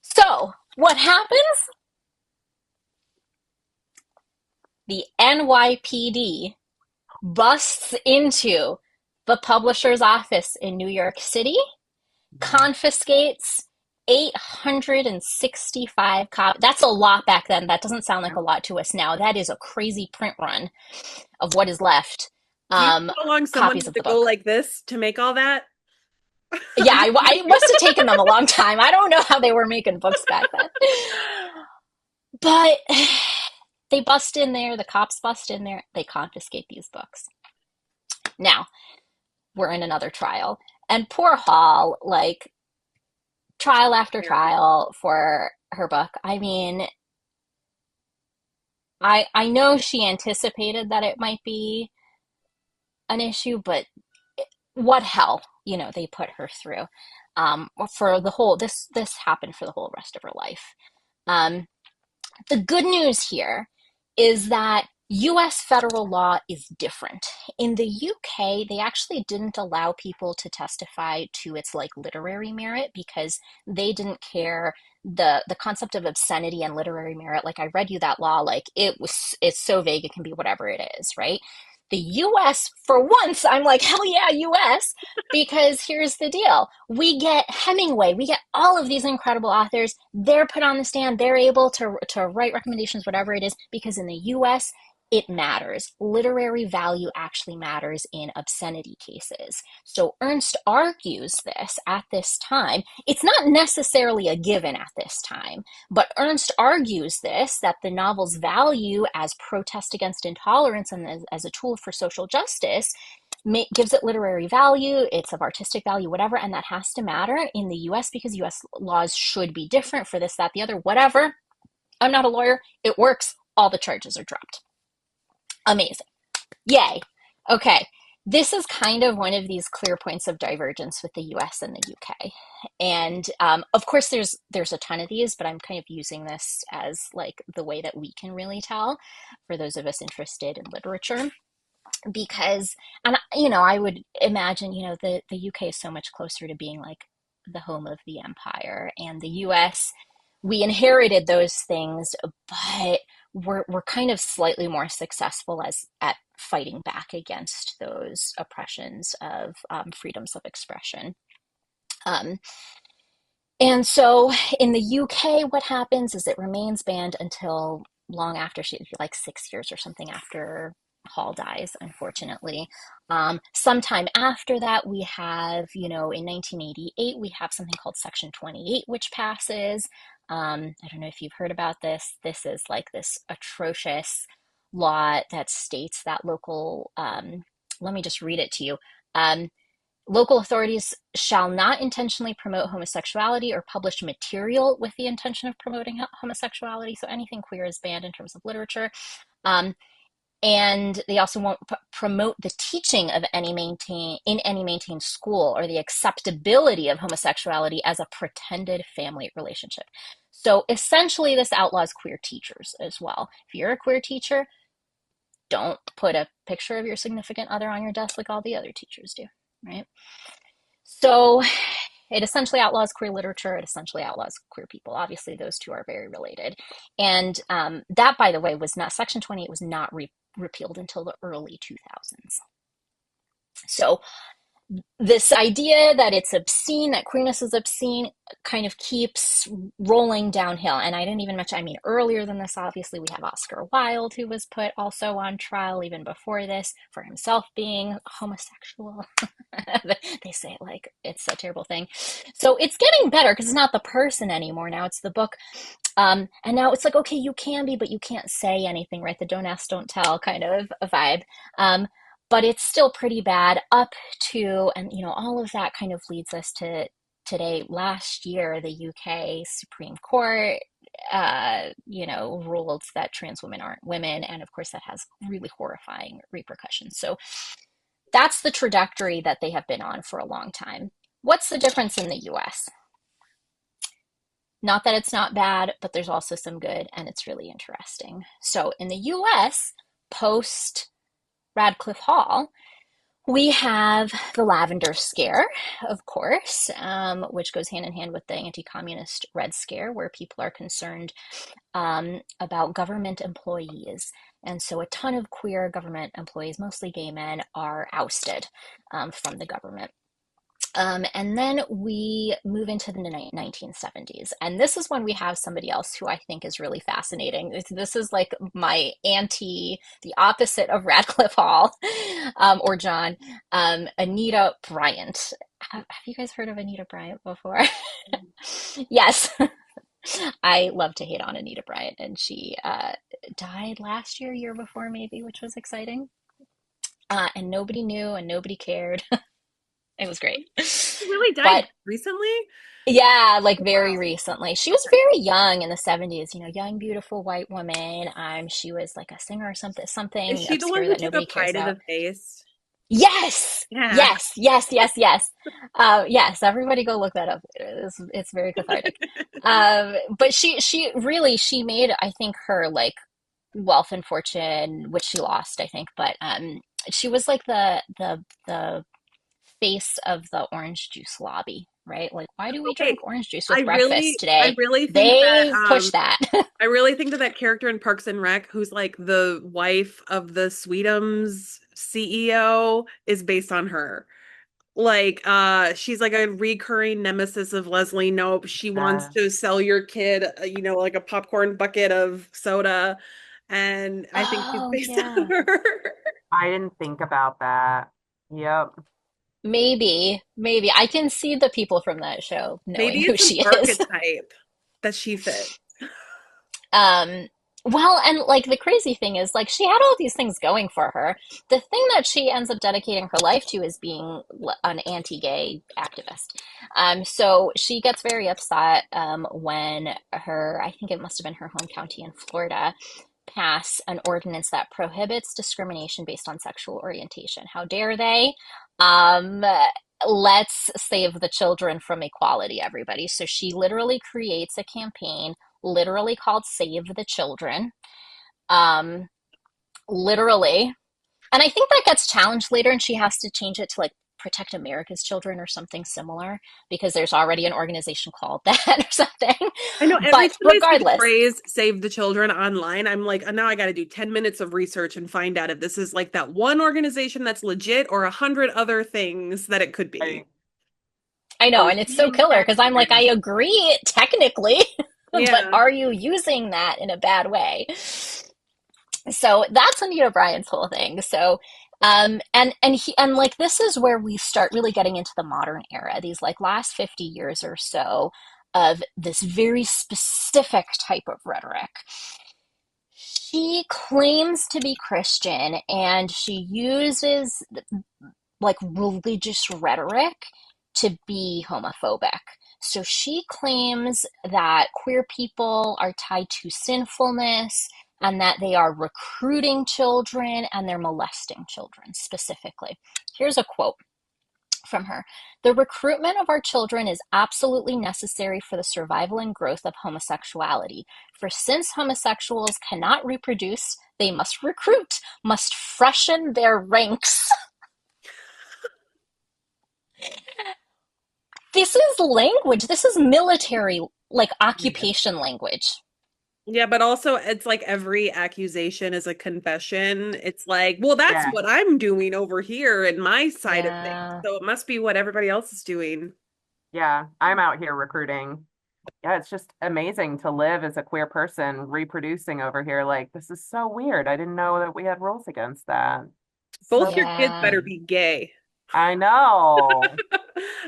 So what happens? The NYPD busts into the publisher's office in New York City, confiscates 865 copies. That's a lot back then. That doesn't sound like a lot to us now. That is a crazy print run of what is left. Do you know how long someone had to go like this to make all that? Yeah, I must have taken them a long time. I don't know how they were making books back then. But they bust in there, the cops bust in there, they confiscate these books. Now, we're in another trial. And poor Hall, like, trial after trial for her book. I mean, I know she anticipated that it might be an issue, but what hell, they put her through. For the whole, this happened for the whole rest of her life. The good news here is that US federal law is different. In the UK, they actually didn't allow people to testify to its like literary merit because they didn't care. The concept of obscenity and literary merit, like I read you that law, like it's so vague it can be whatever it is, right? The US, for once, I'm like, hell yeah, US, because here's the deal. We get Hemingway, we get all of these incredible authors, they're put on the stand, they're able to write recommendations, whatever it is, because in the US, it matters. Literary value actually matters in obscenity cases. So Ernst argues this at this time. It's not necessarily a given at this time, but Ernst argues this, that the novel's value as protest against intolerance and as a tool for social justice gives it literary value, it's of artistic value, whatever, and that has to matter in the US because US laws should be different for this, that, the other, whatever. I'm not a lawyer. It works. All the charges are dropped. Amazing. Yay. Okay. This is kind of one of these clear points of divergence with the US and the UK. And of course, there's a ton of these, but I'm kind of using this as like the way that we can really tell for those of us interested in literature. Because, and I would imagine, the UK is so much closer to being like the home of the empire, and the US, we inherited those things, but we're kind of slightly more successful at fighting back against those oppressions of freedoms of expression. And so in the UK, what happens is it remains banned until long after like 6 years or something after Hall dies, unfortunately. Sometime after that, we have, in 1988, we have something called Section 28, which passes. I don't know if you've heard about this. This is like this atrocious law that states that let me just read it to you. Local authorities shall not intentionally promote homosexuality or publish material with the intention of promoting homosexuality. So anything queer is banned in terms of literature. And they also won't promote the teaching of any maintained school or the acceptability of homosexuality as a pretended family relationship. So essentially, this outlaws queer teachers as well. If you're a queer teacher, don't put a picture of your significant other on your desk like all the other teachers do, right? So it essentially outlaws queer literature. It essentially outlaws queer people. Obviously, those two are very related. And that, by the way, Section 28 was not repealed until the early 2000s. So this idea that it's obscene, that queerness is obscene, kind of keeps rolling downhill. And I didn't even mention, earlier than this, obviously, we have Oscar Wilde, who was put also on trial even before this for himself being homosexual. They say it like it's a terrible thing. So it's getting better because it's not the person anymore. Now it's the book. And now it's like, okay, you can be, but you can't say anything, right? The don't ask, don't tell kind of a vibe. But it's still pretty bad up to, and all of that kind of leads us to today, last year, the UK Supreme Court, ruled that trans women aren't women. And of course, that has really horrifying repercussions. So that's the trajectory that they have been on for a long time. What's the difference in the US? Not that it's not bad, but there's also some good, and it's really interesting. So in the US, post Radcliffe Hall, we have the Lavender Scare, of course, which goes hand in hand with the anti-communist Red Scare, where people are concerned about government employees. And so a ton of queer government employees, mostly gay men, are ousted from the government. And then we move into the 1970s. And this is when we have somebody else who I think is really fascinating. This is like the opposite of Radcliffe Hall or John, Anita Bryant. Have you guys heard of Anita Bryant before? Yes. I love to hate on Anita Bryant. And she died last year before maybe, which was exciting. And nobody knew and nobody cared. It was great. She really died But recently? yeah, like Wow. very recently. She was very young in the 70s, young, beautiful white woman. She was like a singer or Is something she the one obscure who that took a nobody pie cares to about. the face? Yes, Yeah. yes, yes, yes, yes. Yes, everybody go look that up. It's very cathartic. But she made, I think, her like wealth and fortune, which she lost, I think, but she was like the face of the orange juice lobby, right? Like, why do we Okay. drink orange juice I with breakfast really, I today? really think that They push that. I really think that character in Parks and Rec, who's like the wife of the Sweetums CEO, is based on her. Like, she's like a recurring nemesis of Leslie Knope. She wants Uh, to sell your kid, like a popcorn bucket of soda, and I think she's Oh, based on yeah. her. I didn't think about that. Yep. Maybe. I can see the people from that show knowing Maybe who it's an she is. archetype that she fit. Um, well, and like the crazy thing is, like, she had all these things going for her. The thing that she ends up dedicating her life to is being an anti-gay activist. So she gets very upset when I think it must have been her home county in Florida, pass an ordinance that prohibits discrimination based on sexual orientation. How dare they? Um, let's save the children from equality, everybody. So she literally creates a campaign literally called Save the Children. Um, Literally. And I think that gets challenged later, and she has to change it to like Protect America's Children or something similar because there's already an organization called that or something. I know every But time I see the regardless, phrase "save the children" online, I'm like, now I got to do 10 minutes of research and find out if this is like that one organization that's legit or 100 other things that it could be. I I know, and it's so firsthand killer because I'm like, I experience. agree technically, but Yeah. are you using that in a bad way? So that's Anita Bryant's whole thing. So and like this is where we start really getting into the modern era, these like last 50 years or so of this very specific type of rhetoric. She claims to be Christian and she uses like religious rhetoric to be homophobic. So she claims that queer people are tied to sinfulness and that they are recruiting children and they're molesting children specifically. Here's a quote from her. The recruitment of our children is absolutely necessary for the survival and growth of homosexuality. For since homosexuals cannot reproduce, they must recruit, must freshen their ranks. This is language. This is military, like occupation language. Yeah, but also it's like every accusation is a confession. It's like, well, that's Yeah. what I'm doing over here in my side of things. Yeah. So it must be what everybody else is doing. Yeah. I'm out here recruiting. Yeah, it's just amazing to live as a queer person reproducing over here. Like, this is so weird. I didn't know that we had rules against that. Both So your kids Yeah. better strange. be gay. I know.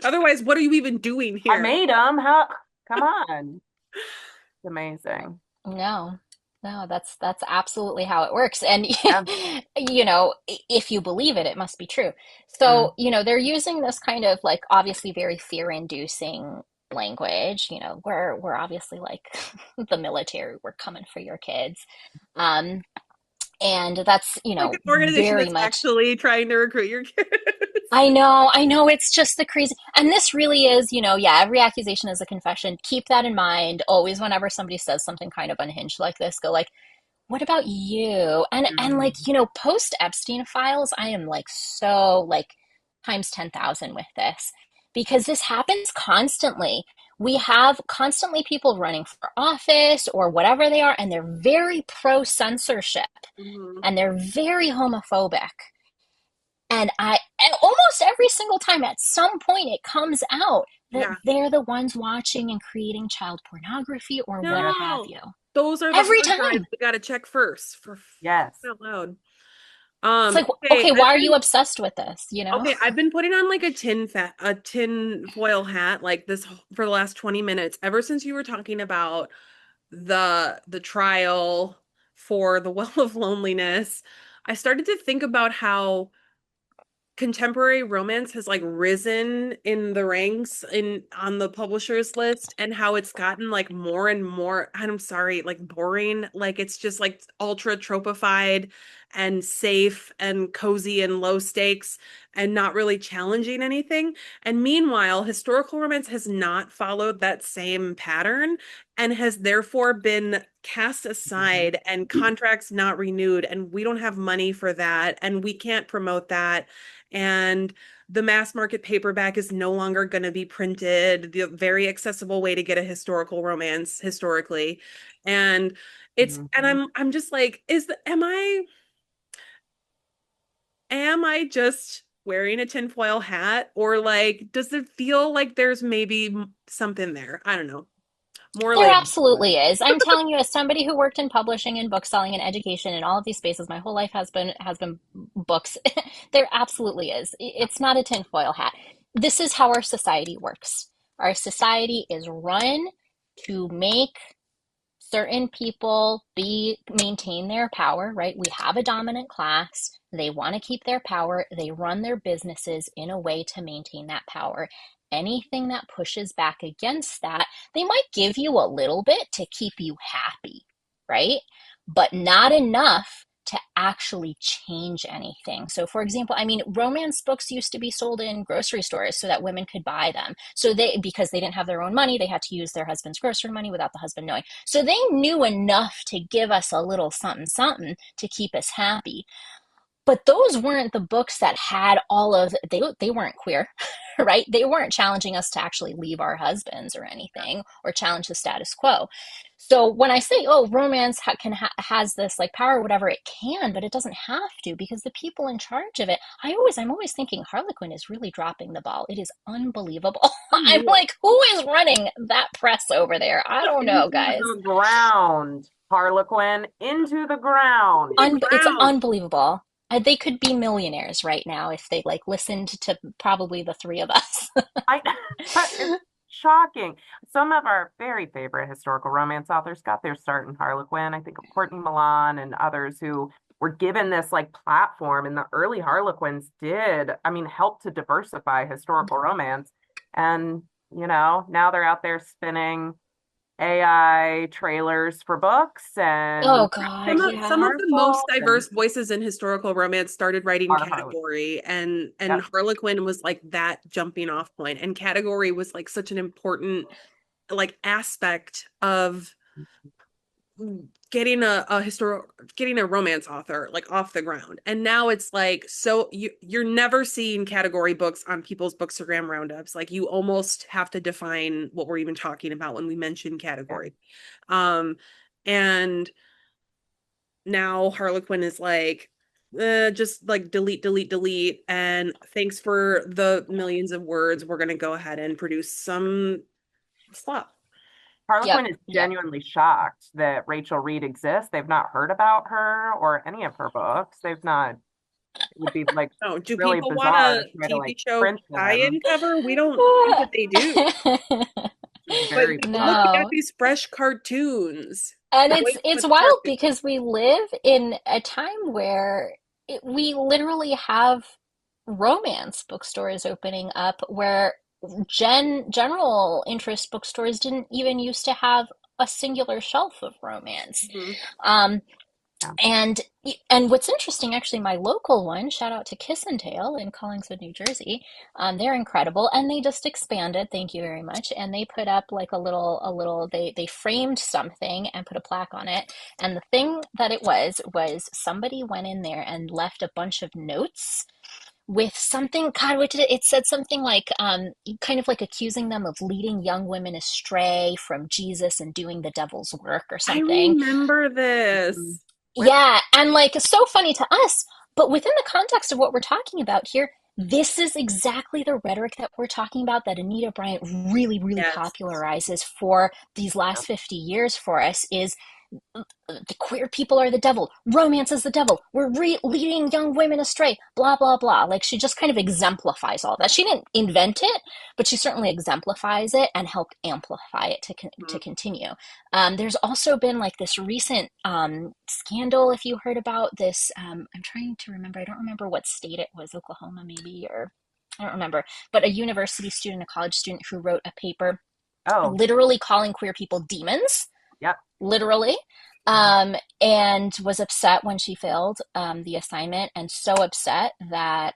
Otherwise, what are you even doing I here? made them. How? Come on. It's amazing. No. No, that's absolutely how it works. And Yeah. you know, if you believe it, it must be true. Mm. So, you know, they're using this kind of like obviously very fear-inducing language. You know, we're obviously like the military, we're coming for your kids. Um, and that's, you Like know, an organization very that's much. actually trying to recruit your kids. I know, it's just the crazy. And this really is, you know, yeah, every accusation is a confession. Keep that in mind. Always, whenever somebody says something kind of unhinged like this, go like, what about you? And Mm. like, you know, post Epstein files, I am like so like times 10,000 with this because this happens constantly. We have constantly people running for office or whatever they are, and they're very pro censorship Mhm. and they're very homophobic. And almost every single time at some point it comes out that Yeah. they're the ones watching and creating child pornography or what have No, you. those are the Every hard drives time. we got to check first for Yes. out loud. It's like, Okay, okay, why are you obsessed with this? You know? I've been putting on like a tin foil hat like this for the last 20 minutes ever since you were talking about the trial for the Well of Loneliness. I started to think about how contemporary romance has like risen in the ranks in on the publishers list and how it's gotten like more and more, I'm sorry, like boring. Like it's just like ultra tropified and safe and cozy and low stakes and not really challenging anything. And meanwhile, historical romance has not followed that same pattern and has therefore been cast Mhm. aside and contracts not renewed, and we don't have money for that and we can't promote that, and the mass market paperback is no longer going to be printed, the very accessible way to get a historical romance historically. And Mhm. I'm just like, am I just wearing a tinfoil hat, or like does it feel like there's maybe something there? I don't know. More There later. absolutely is. I'm telling you, as somebody who worked in publishing and book selling and education and all of these spaces, my whole life has been books. There absolutely is. It's not a tinfoil hat. This is how our society works. Our society is run to make certain people be maintain their power, right? We have a dominant class. They want to keep their power. They run their businesses in a way to maintain that power. Anything that pushes back against that, they might give you a little bit to keep you happy, right? But not enough to actually change anything. So, for example, I mean, romance books used to be sold in grocery stores so that women could buy them. So because they didn't have their own money, they had to use their husband's grocery money without the husband knowing. So they knew enough to give us a little something, something to keep us happy. But those weren't the books that had all of they weren't queer, right? They weren't challenging us to actually leave our husbands or anything or challenge the status quo. So when I say, oh, romance has this like power or whatever, it can, but it doesn't have to, because the people in charge of it, I'm always thinking Harlequin is really dropping the ball. It is unbelievable. I'm Unreal. like, who is running that press over there? I don't know, Into guys. the ground. Harlequin into the ground. The It's ground. unbelievable. They could be millionaires right now if they like listened to probably the three of us. I it's shocking. Some of our very favorite historical romance authors got their start in Harlequin. I think of Courtney Milan and others who were given this like platform, and the early Harlequins did, I mean, help to diversify historical romance. And, now they're out there spinning AI trailers for books Oh and God, graphics and Some yeah. of the most commercials and diverse voices in historical romance started writing our Harlequin. category, and Yep. Harlequin was like that jumping off point, and category was like such an important like aspect of getting a romance author like off the ground. And now it's like, so you're never seeing category books on people's bookstagram roundups. Like you almost have to define what we're even talking about when we mention Yeah. category. And now Harlequin is like, just like delete, delete, delete. And thanks for the millions of words. We're going to go ahead and produce some slop. Yep. Harlequin is Yep. genuinely shocked that Rachel Reed exists. They've not heard about her or any of her books. They've not, it would be like Oh, do really people want bizarre a to try to TV like show print them. tie-in cover? We don't think that they do. Which is But very look at No. these fresh cartoons. And Boys it's with wild cartoons. because we live in a time where we literally have romance bookstores opening up where general interest bookstores didn't even used to have a singular shelf of romance. Mhm. Um, Yeah. and and what's interesting, actually, my local one, shout out to Kiss and Tail in Collingswood, New Jersey. They're incredible, and they just expanded. Thank you very much. And they put up like they framed something and put a plaque on it. And the thing that it was somebody went in there and left a bunch of notes with something, God, what did it said something like, kind of like accusing them of leading young women astray from Jesus and doing the devil's work or I something. remember Mhm. this. Yeah, and like it's so funny to us, but within the context of what we're talking about here, this is exactly the rhetoric that we're talking about that Anita Bryant really, really Yes. popularizes for these last 50 years for us is the queer people are the devil. Romance is the devil. We're leading young women astray. Blah, blah, blah. Like she just kind of exemplifies all that. She didn't invent it, but she certainly exemplifies it and helped amplify it to Mhm. continue. There's also been like this recent scandal, if you heard about this. I'm trying to remember. I don't remember what state it was, Oklahoma maybe, or I don't remember. But a university student, a college student who wrote a paper Oh, literally calling queer people demons, yep. literally, Mhm. and was upset when she failed the assignment, and so upset that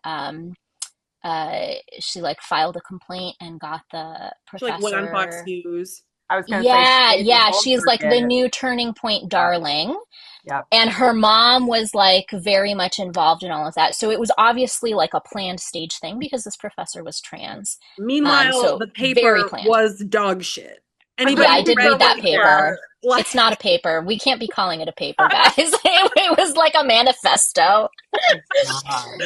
she like filed a complaint and got the She like went on Fox professor. News. I was going to say Yeah, she made the yeah, whole she's like the circuit. new Turning Point Yep. darling. Yep. And her mom was like very much involved in all of that. So it was obviously like a planned stage thing because this professor was trans. Meanwhile, So the very paper planned. was dog shit. Yeah, Anybody I who did read read the that Yeah. paper, paper. like, It's not a paper. We can't be calling it a paper, guys. It was like a manifesto. God.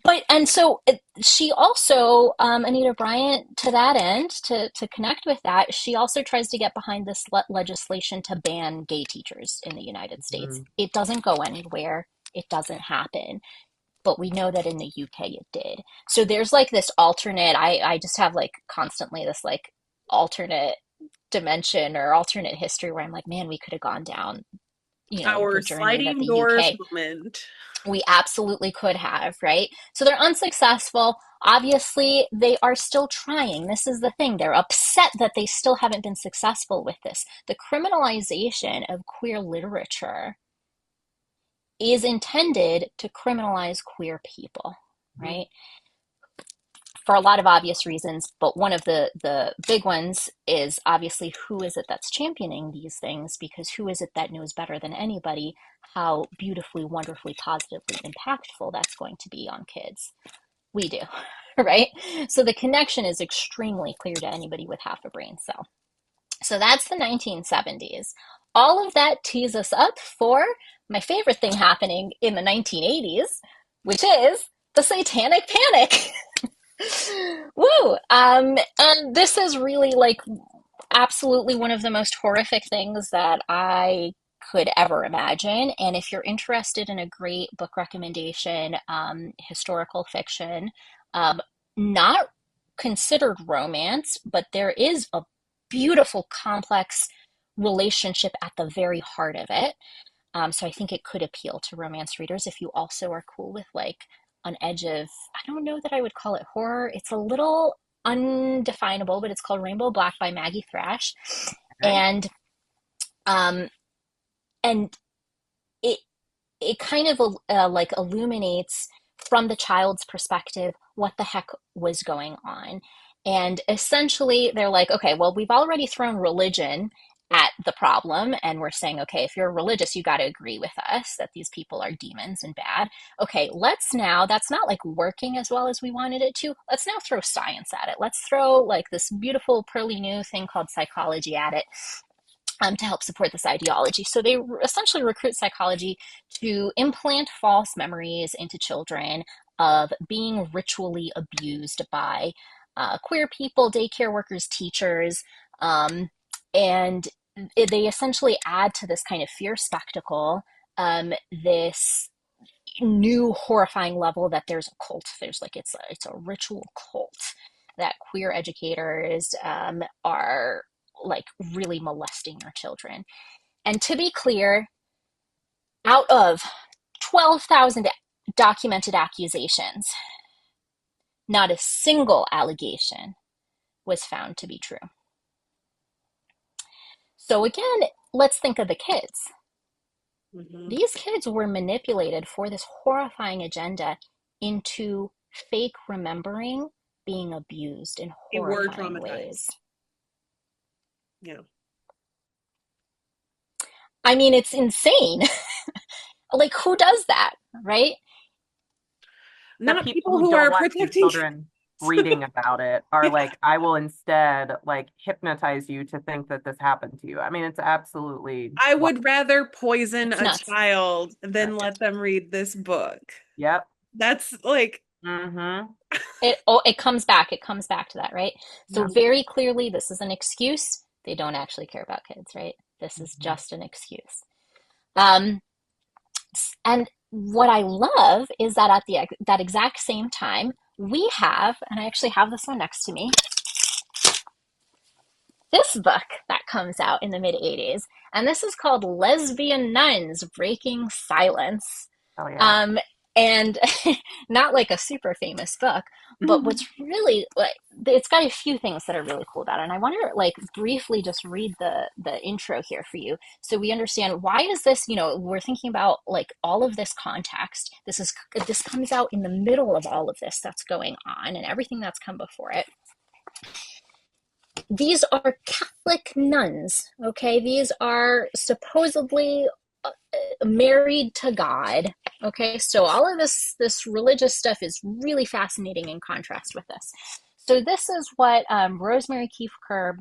But and so she also, Anita Bryant, to that end, to connect with that, she also tries to get behind this legislation to ban gay teachers in the United States. Mhm. It doesn't go anywhere. It doesn't happen. But we know that in the UK it did. So there's like this alternate, I just have like constantly this like alternate dimension or alternate history where I'm like, man, we could have gone down, our the journey that sliding the doors UK, moment. we absolutely could have, right? So they're unsuccessful. Obviously, they are still trying. This is the thing. They're upset that they still haven't been successful with this. The criminalization of queer literature is intended to criminalize queer people, Mhm. right? For a lot of obvious reasons, but one of the big ones is obviously who is it that's championing these things, because who is it that knows better than anybody how beautifully, wonderfully, positively impactful that's going to be on kids? We do, right? So the connection is extremely clear to anybody with half a brain cell. So that's the 1970s. All of that tees us up for my favorite thing happening in the 1980s, which is the Satanic Panic. Woo! And this is really like absolutely one of the most horrific things that I could ever imagine. And if you're interested in a great book recommendation, historical fiction, um, not considered romance, but there is a beautiful, complex relationship at the very heart of it. So I think it could appeal to romance readers if you also are cool with like an edge of, I don't know that I would call it horror. It's a little undefinable, but it's called Rainbow Black by Maggie Thrash. Okay. And um and it it kind of like illuminates from the child's perspective what the heck was going on. And essentially, they're like, okay, well, we've already thrown religion at the problem, and we're saying, okay, if you're religious, you got to agree with us that these people are demons and bad. Okay, let's now, that's not like working as well as we wanted it to. Let's now throw science at it. Let's throw like this beautiful, pearly new thing called psychology at it, to help support this ideology. So they essentially recruit psychology to implant false memories into children of being ritually abused by queer people, daycare workers, teachers, and they essentially add to this kind of fear spectacle this new horrifying level that there's a cult. There's like it's a ritual cult that queer educators are like really molesting their children. And to be clear, out of 12,000 documented accusations. Not a single allegation was found to be true. So again, let's think of the kids. Mhm. These kids were manipulated for this horrifying agenda into fake remembering being abused in They were horrifying traumatized. ways. Yeah. I mean, it's insane. Like, who does that, right? The Not people people who who don't are want their protecting kids. children reading about it are Yeah. like, I will instead like hypnotize you to think that this happened to you. I mean, it's absolutely I wild. would rather poison It's a nuts. child than let them read this book. Yep. That's like, Mm-hmm. It comes back. It comes back to that, right? So yeah. very clearly, this is an excuse. They don't actually care about kids, right? This is Mm-hmm. just an excuse. Um, and what I love is that at that exact same time, we have, and I actually have this one next to me, this book that comes out in the mid 80s, and this is called Lesbian Nuns Breaking Silence. Oh yeah. Um, and not like a super famous book, but what's really like, it's got a few things that are really cool about it. And I want to like briefly just read the intro here for you so we understand why is this, we're thinking about like all of this context. This comes out in the middle of all of this that's going on and everything that's come before it. These are Catholic nuns, okay? These are supposedly married to God, okay? So all of this religious stuff is really fascinating in contrast with this. So this is what Rosemary Keefe Curb,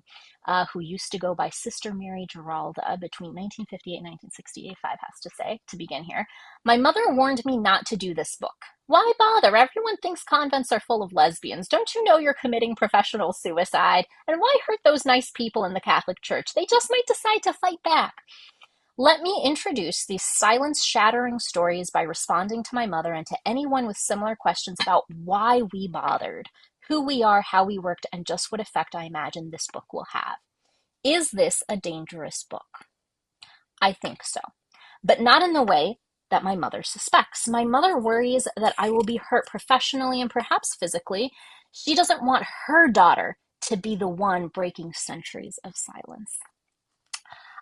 who used to go by Sister Mary Giralda between 1958 and 1965, has to say to begin here. My mother warned me not to do this book. Why bother? Everyone thinks convents are full of lesbians. Don't you know you're committing professional suicide? And why hurt those nice people in the Catholic Church? They just might decide to fight back. Let me introduce these silence-shattering stories by responding to my mother and to anyone with similar questions about why we bothered, who we are, how we worked, and just what effect I imagine this book will have. Is this a dangerous book? I think so, but not in the way that my mother suspects. My mother worries that I will be hurt professionally and perhaps physically. She doesn't want her daughter to be the one breaking centuries of silence.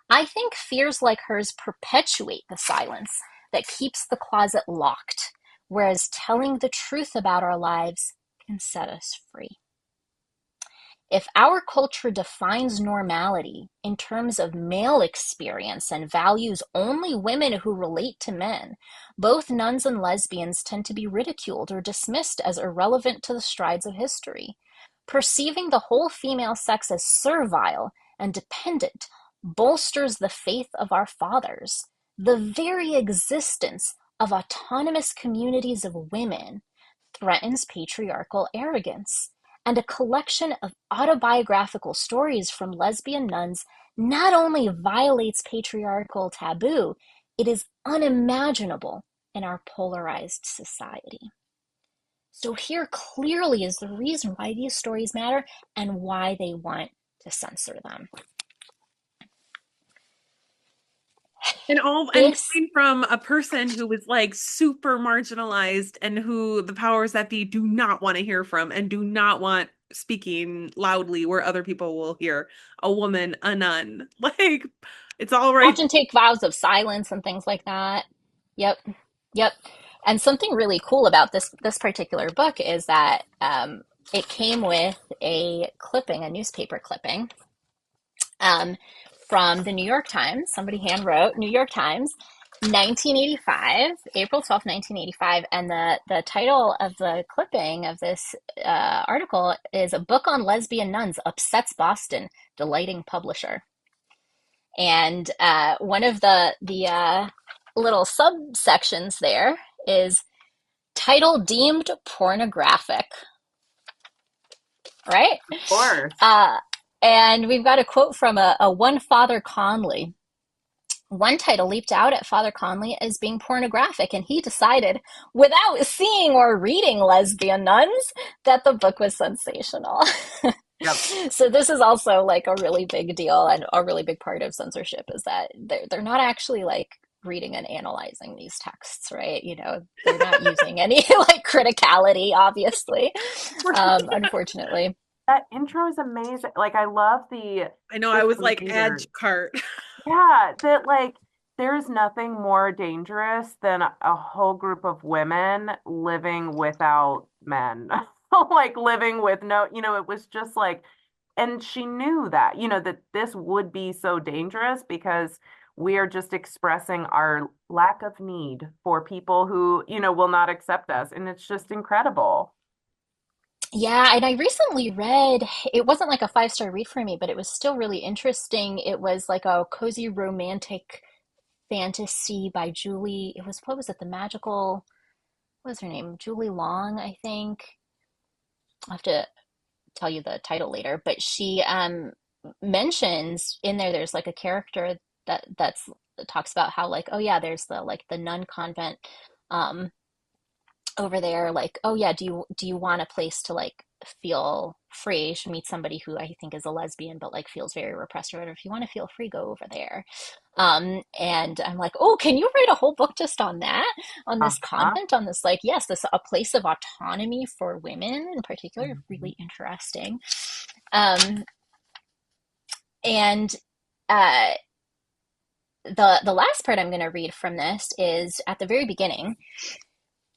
I think fears like hers perpetuate the silence that keeps the closet locked, whereas telling the truth about our lives can set us free. If our culture defines normality in terms of male experience and values only women who relate to men, both nuns and lesbians tend to be ridiculed or dismissed as irrelevant to the strides of history. Perceiving the whole female sex as servile and dependent bolsters the faith of our fathers. The very existence of autonomous communities of women threatens patriarchal arrogance, and a collection of autobiographical stories from lesbian nuns not only violates patriarchal taboo, it is unimaginable in our polarized society. So here clearly is the reason why these stories matter and why they want to censor them. And This coming from a person who was like super marginalized and who the powers that be do not want to hear from and do not want speaking loudly where other people will hear a woman, a nun. Like it's all right. often take vows of silence and things like that. Yep, yep. And something really cool about this particular book is that it came with a clipping, a newspaper clipping, um, from the New York Times. Somebody hand wrote New York Times, 1985, April 12th, 1985. And the title of the clipping of this article is "A Book on Lesbian Nuns Upsets Boston, Delighting Publisher." And one of the little subsections there is title deemed pornographic, right? Of course. And we've got a quote from a one Father Conley. One title leaped out at Father Conley as being pornographic, and he decided, without seeing or reading Lesbian Nuns, that the book was sensational. Yep. So this is also like a really big deal and a really big part of censorship is that they're not actually like reading and analyzing these texts, right? They're not using any like criticality, obviously, unfortunately. That intro is amazing. Like I love I know, the I was like standard. edge cart. Yeah, that like there's nothing more dangerous than a whole group of women living without men. Like living with no, it was just like, and she knew that, that this would be so dangerous because we are just expressing our lack of need for people who, will not accept us. And it's just incredible. Yeah, and I recently read, it wasn't like a five-star read for me, but it was still really interesting. It was like a cozy romantic fantasy by Julie. It was, what was it? What was her name? Julie Long, I think. I'll have to tell you the title later, but she mentions in there, there's like a character that talks about how like, oh yeah, there's the nun convent um over there, like, oh yeah, do you want a place to like feel free? You should meet somebody who I think is a lesbian but like feels very repressed or whatever. If you want to feel free, go over there. And I'm like, oh, can you write a whole book just on that, on this Uh-huh. convent, on this, like, yes, this a place of autonomy for women in particular? Mhm. Really interesting. um and uh the last part I'm going to read from this is at the very beginning.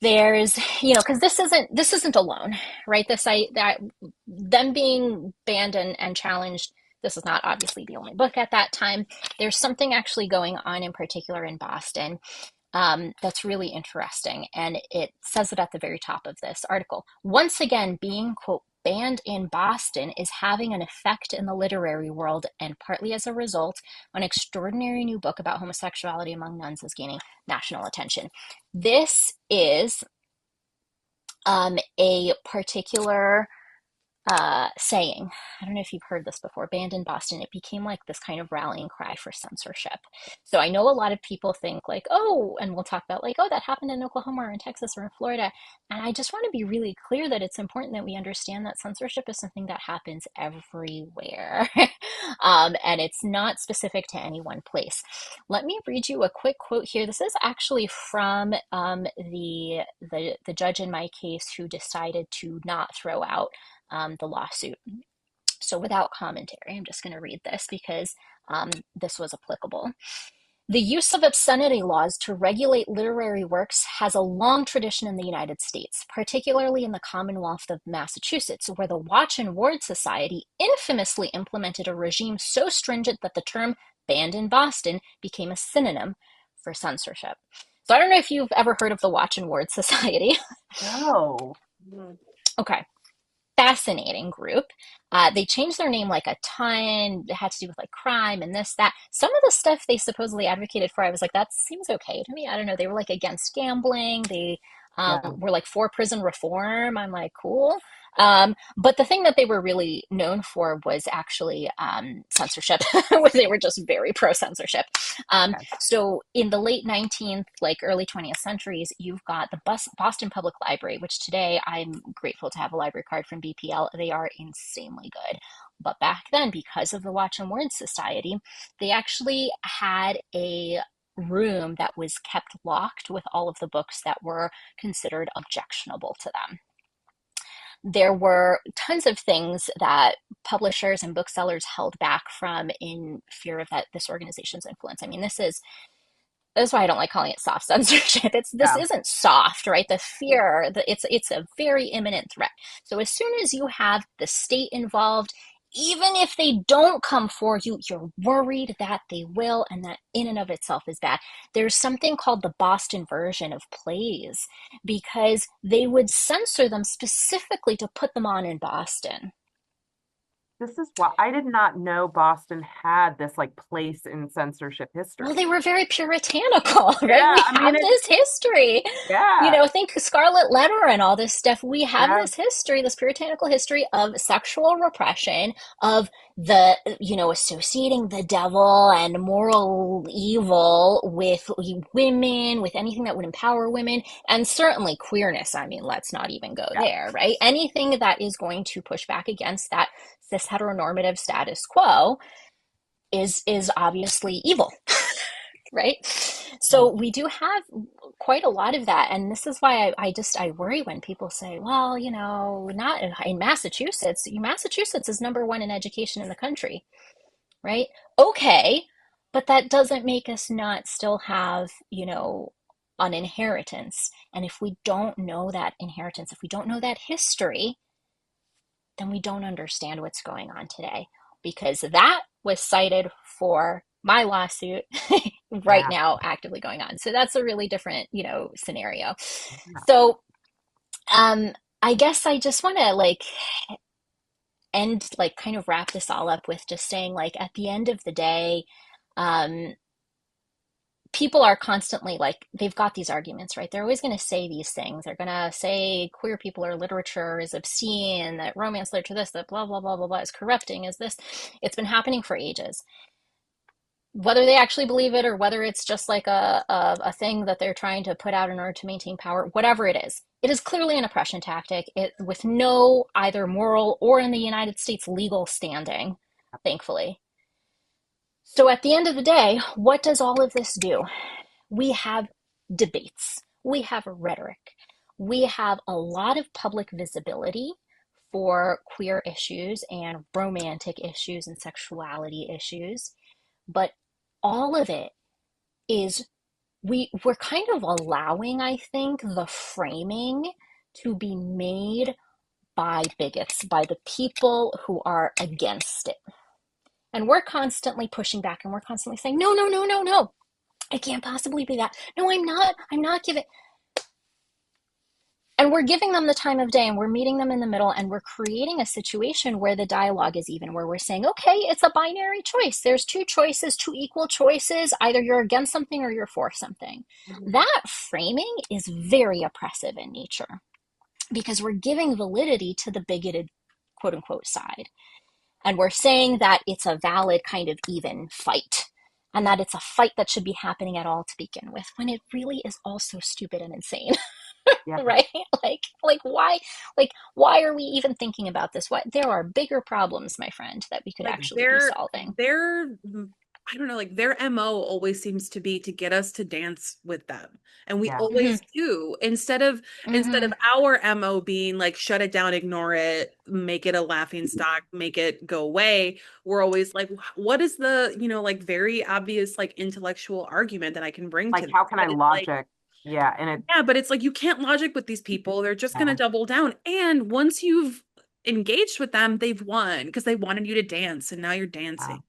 There's, because this isn't alone, right? This I that them being banned and challenged, this is not obviously the only book at that time. There's something actually going on in particular in Boston, that's really interesting. And it says it at the very top of this article. Once again, being, quote, banned in Boston is having an effect in the literary world, and partly as a result, an extraordinary new book about homosexuality among nuns is gaining national attention. This is a particular saying. I don't know if you've heard this before. Banned in Boston. It became like this kind of rallying cry for censorship. So I know a lot of people think like, oh, and we'll talk about like, oh, that happened in Oklahoma or in Texas or in Florida. And I just want to be really clear that it's important that we understand that censorship is something that happens everywhere. And it's not specific to any one place. Let me read you a quick quote here. This is actually from the judge in my case who decided to not throw out the lawsuit. So, without commentary, I'm just going to read this because this was applicable. The use of obscenity laws to regulate literary works has a long tradition in the United States, particularly in the Commonwealth of Massachusetts, where the Watch and Ward Society infamously implemented a regime so stringent that the term banned in Boston became a synonym for censorship. So, I don't know if you've ever heard of the Watch and Ward Society. No. Okay, fascinating group. They changed their name like a ton. It had to do with like crime and this, that. Some of the stuff they supposedly advocated for, I was like, that seems okay to me. I don't know. They were like against gambling. They Yeah. were like for prison reform. I'm like, cool. But the thing that they were really known for was actually censorship. They were just very pro censorship. Okay. So in the late 19th, like early 20th centuries, you've got the Boston Public Library, which today I'm grateful to have a library card from BPL. They are insanely good. But back then, because of the Watch and Ward Society, they actually had a room that was kept locked with all of the books that were considered objectionable to them. There were tons of things that publishers and booksellers held back from in fear of that this organization's influence. I mean, that's why I don't like calling it soft censorship. This Yeah. isn't soft, right? The fear, it's a very imminent threat. So as soon as you have the state involved, even if they don't come for you, you're worried that they will, and that in and of itself is bad. There's something called the Boston version of plays because they would censor them specifically to put them on in Boston. This is why I did not know Boston had this like place in censorship Well, they history. were very puritanical, right? Yeah, We I have mean it's this history. yeah, Think Scarlet Letter and all this stuff. We have yeah, this history, this puritanical history of sexual repression, of associating the devil and moral evil with women, with anything that would empower women, and certainly queerness. I mean, let's not even go yeah. there, right? Anything that is going to push back against that cis heteronormative status quo is obviously evil. right? So Right. we do have quite a lot of that. And this is why I worry when people say, well, not in Massachusetts. Massachusetts is number one in education in the country, right? Okay, but that doesn't make us not still have, an inheritance. And if we don't know that inheritance, if we don't know that history, then we don't understand what's going on today, because that was cited for my lawsuit right Yeah. now actively going on. So that's a really different, scenario. Yeah. So um I guess I just want to kind of wrap this all up with just saying, at the end of the day, um people are constantly they've got these arguments, right? They're always going to say these things. They're going to say queer people or literature is obscene, that romance literature, this, that, blah, blah, blah, blah, blah, is corrupting, is this. It's been happening for ages. Whether they actually believe it or whether it's just like a thing that they're trying to put out in order to maintain power, whatever it is clearly an oppression tactic, with no either moral or, in the United States, legal standing, thankfully. So at the end of the day, what does all of this do? We have debates, we have rhetoric, we have a lot of public visibility for queer issues and romantic issues and sexuality issues, but all of it is we're kind of allowing, I think, the framing to be made by bigots, by the people who are against it. And we're constantly pushing back, and we're constantly saying, no, no, no, no, no. It can't possibly be that. No, I'm not. I'm not giving. And we're giving them the time of day, and we're meeting them in the middle, and we're creating a situation where the dialogue is even, where we're saying, okay, it's a binary choice. There's two choices, two equal choices. Either you're against something or you're for something. Mhm. That framing is very oppressive in nature, because we're giving validity to the bigoted, quote unquote, side. And we're saying that it's a valid kind of even fight, and that it's a fight that should be happening at all to begin with, when it really is also stupid and insane. Yeah. Right? Why are we even thinking about this? What There are bigger problems, my friend, that we could Like actually be they're solving. they're I don't know, like their MO always seems to be to get us to dance with them. And we Yeah. Mm-hmm. always do. Instead of Mm-hmm. our MO being like shut it down, ignore it, make it a laughing stock, make it go away, we're always like, what is the, like very obvious like intellectual argument that I can bring to Like, this? how can I But it's like, logic? Yeah. And it, yeah, but it's like you can't logic with these people. They're just gonna yeah. double down. And once you've engaged with them, they've won because they wanted you to dance and now you're dancing. Wow.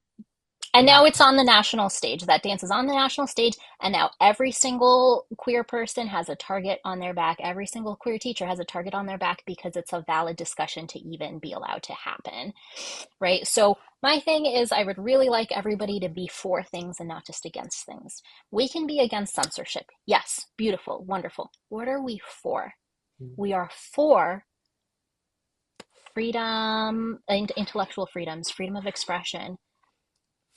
And Yeah. now it's on the national stage. That dance is on the national stage. And now every single queer person has a target on their back. Every single queer teacher has a target on their back, because it's a valid discussion to even be allowed to happen. Right? So my thing is, I would really like everybody to be for things and not just against things. We can be against censorship. Yes, beautiful, wonderful. What are we for? Mhm. We are for freedom, intellectual freedoms, freedom of expression,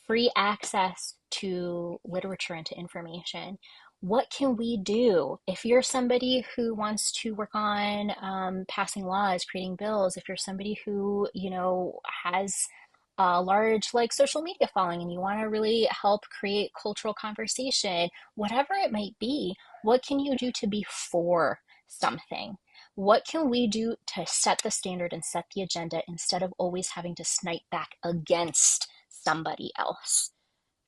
free access to literature and to information. What can we do? If you're somebody who wants to work on passing laws, creating bills, if you're somebody who, has a large social media following, and you want to really help create cultural conversation, whatever it might be, what can you do to be for something? What can we do to set the standard and set the agenda, instead of always having to snipe back against somebody else,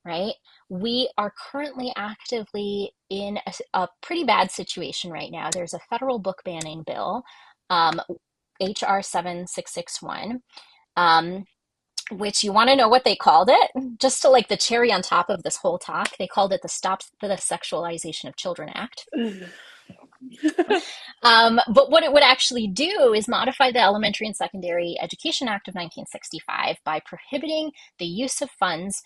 right? We are currently actively in a pretty bad situation right now. There's a federal book banning bill, um, HR 7661, which, you want to know what they called it? Just to the cherry on top of this whole talk, they called it the Stop the Sexualization of Children Act. But what it would actually do is modify the Elementary and Secondary Education Act of 1965 by prohibiting the use of funds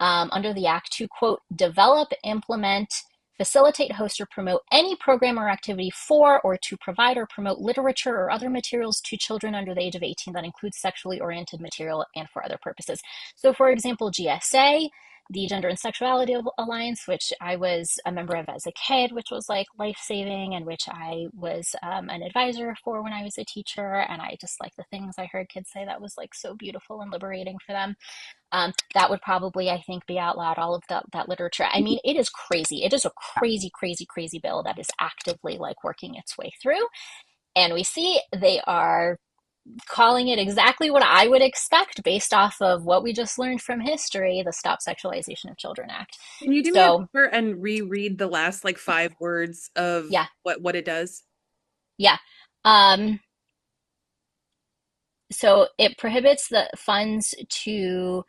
under the Act to, quote, develop, implement, facilitate, host, or promote any program or activity for, or to provide or promote literature or other materials to children under the age of 18 that includes sexually oriented material, and for other purposes. So, for example, GSA, the Gender and Sexuality Alliance, which I was a member of as a kid, which was like life-saving, and which I was an advisor for when I was a teacher. And I just like the things I heard kids say that was like so beautiful and liberating for them. That would probably, I think, be outlawed, all of that literature. I mean, it is crazy. It is a crazy, crazy, crazy bill that is actively like working its way through. And we see they are calling it exactly what I would expect based off of what we just learned from history, the Stop Sexualization of Children Act. Can you do me a So, favor and reread the last like 5 words of yeah, what it does? yeah. Um, so it prohibits the funds to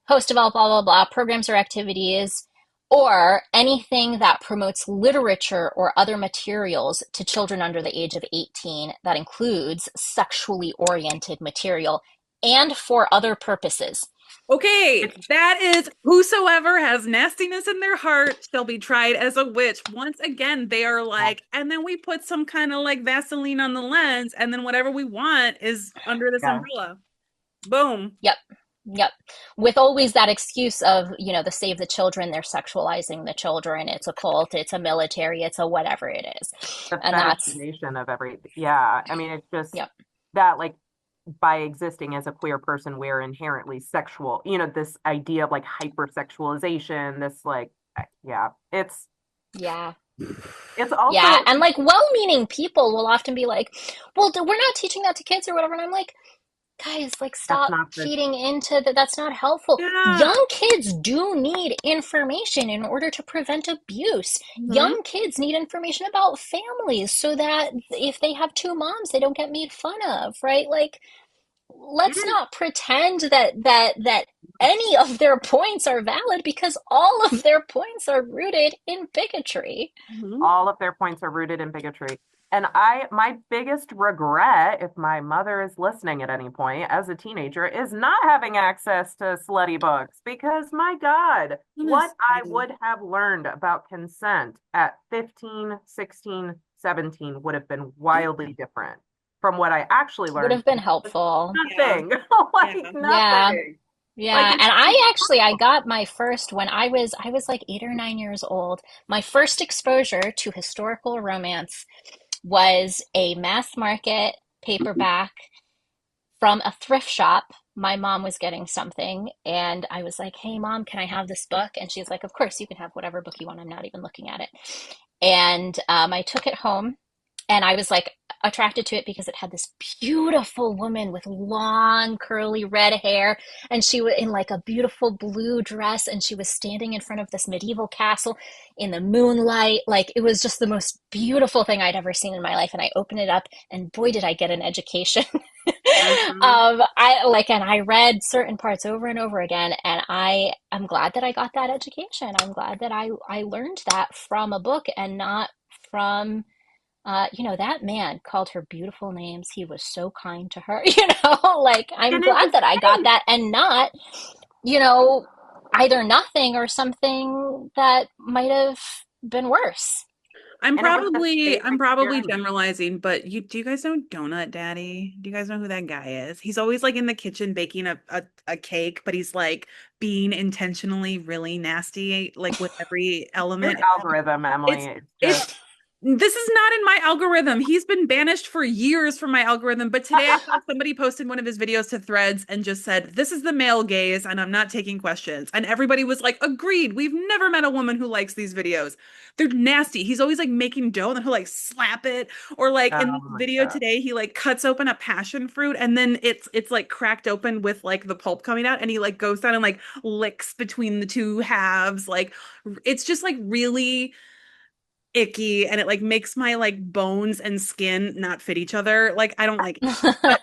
host, develop, blah, blah, blah, programs or activities, or anything that promotes literature or other materials to children under the age of 18 that includes sexually oriented material and for other purposes. Okay, that is whosoever has nastiness in their heart shall be tried as a witch. Once again, they are like, and then we put some kind of like Vaseline on the lens, and then whatever we want is under this Yeah. umbrella. Boom. Yep. Yep. With always that excuse of, the Save the Children, they're sexualizing the children. It's a cult, it's a military, it's a whatever it is. The And that's, fetishization of everything. Yeah. I mean, it's just yep. that, like, by existing as a queer person, we're inherently sexual. This idea of like hypersexualization, this like, yeah, Yeah. it's also, Yeah. And like well-meaning people will often be like, well, we're not teaching that to kids or whatever. And I'm like, guys, like, that's stop not the, feeding into that. That's not helpful. Yeah. Young kids do need information in order to prevent abuse. Mhm. Young kids need information about families so that if they have two moms, they don't get made fun of, right? Like, let's it not pretend that any of their points are valid, because all of their points are rooted in bigotry. Mhm. all of their points are rooted in bigotry. And my biggest regret, if my mother is listening at any point as a teenager, is not having access to slutty books, because my God, what I Honestly. would have learned about consent at 15, 16, 17 would have been wildly different from what I actually Would learned. have been helpful. Yeah. Nothing. Like Yeah. Yeah. nothing. Like Yeah, it's and I got my first when I was like 8 or 9 years old. My first exposure to historical romance was a mass market paperback from a thrift shop. My mom was getting something, and I was like, "Hey, mom, can I have this book?" And she's like, "Of course, you can have whatever book you want. I'm not even looking at it." And I took it home, and I was like attracted to it because it had this beautiful woman with long curly red hair, and she was in like a beautiful blue dress, and she was standing in front of this medieval castle in the moonlight. Like, it was just the most beautiful thing I'd ever seen in my life. And I opened it up, and boy, did I get an education. Mhm. And I read certain parts over and over again, and I'm glad that I got that education. I'm glad that I learned that from a book and not from that man called her beautiful names. He was so kind to her, like, I'm And it glad was that I got fake. that, and not, you know, either nothing or something that might have been worse. And it was the safe I'm probably experiment. generalizing, but do you guys know Donut Daddy? Do you guys know who that guy is? He's always like in the kitchen baking a cake, but he's like being intentionally really nasty, like with every Your element. algorithm, Emily, It's is it's just this is not in my algorithm. He's been banished for years from my algorithm, but today I saw somebody posted one of his videos to Threads and just said, "This is the male gaze and I'm not taking questions." And everybody was like, "Agreed. We've never met a woman who likes these videos. They're nasty." He's always like making dough and he'll like slap it, or like in oh this my video God. today he like cuts open a passion fruit and then it's like cracked open with like the pulp coming out, and he like goes down and like licks between the two halves. Like, it's just like really icky, and it like makes my like bones and skin not fit each other. Like, I don't like it. But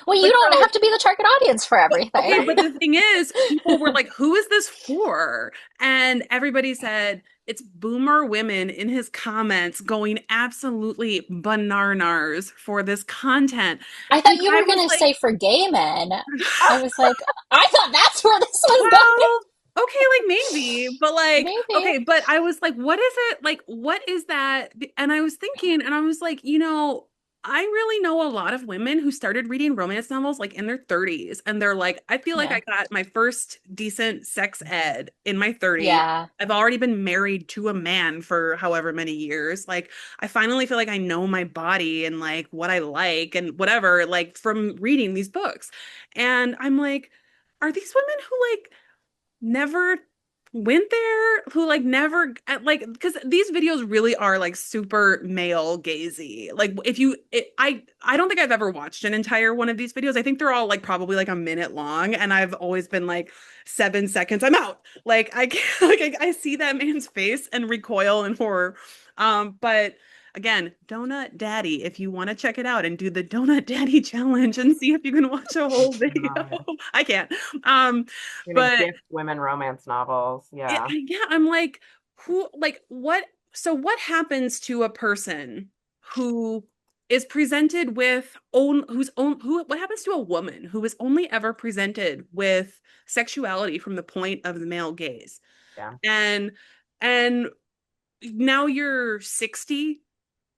Well, you but don't have so to be the target audience for okay, everything. but the thing is, people were like, "Who is this for?" And everybody said it's boomer women in his comments going absolutely bananas for this content. I And thought you I were was going to like, say for gay men. I was like, I thought that's where this was going. well, okay, like maybe, but like, Maybe. okay, but I was like, what is it? Like, what is that? And I was thinking, and I was like, I really know a lot of women who started reading romance novels like in their 30s, and they're like, I feel like Yeah. I got my first decent sex ed in my 30s. Yeah. I've already been married to a man for however many years. Like, I finally feel like I know my body and like what I like and whatever, like from reading these books. And I'm like, are these women who like never went there, who like never like, because these videos really are like super male gazy. Like if you I don't think I've ever watched an entire one of these videos. I think they're all like probably like a minute long, and I've always been like 7 seconds, I'm out. Like I can't like I see that man's face and recoil in horror. But again, Donut Daddy, if you want to check it out and do the Donut Daddy challenge and see if you can watch a whole video. God. I can't. Um, Gonna but gift women romance novels. Yeah. yeah, I'm like, who, like, what? So, what happens to a person who is presented with what happens to a woman who is only ever presented with sexuality from the point of the male gaze? Yeah. And, and now you're 60,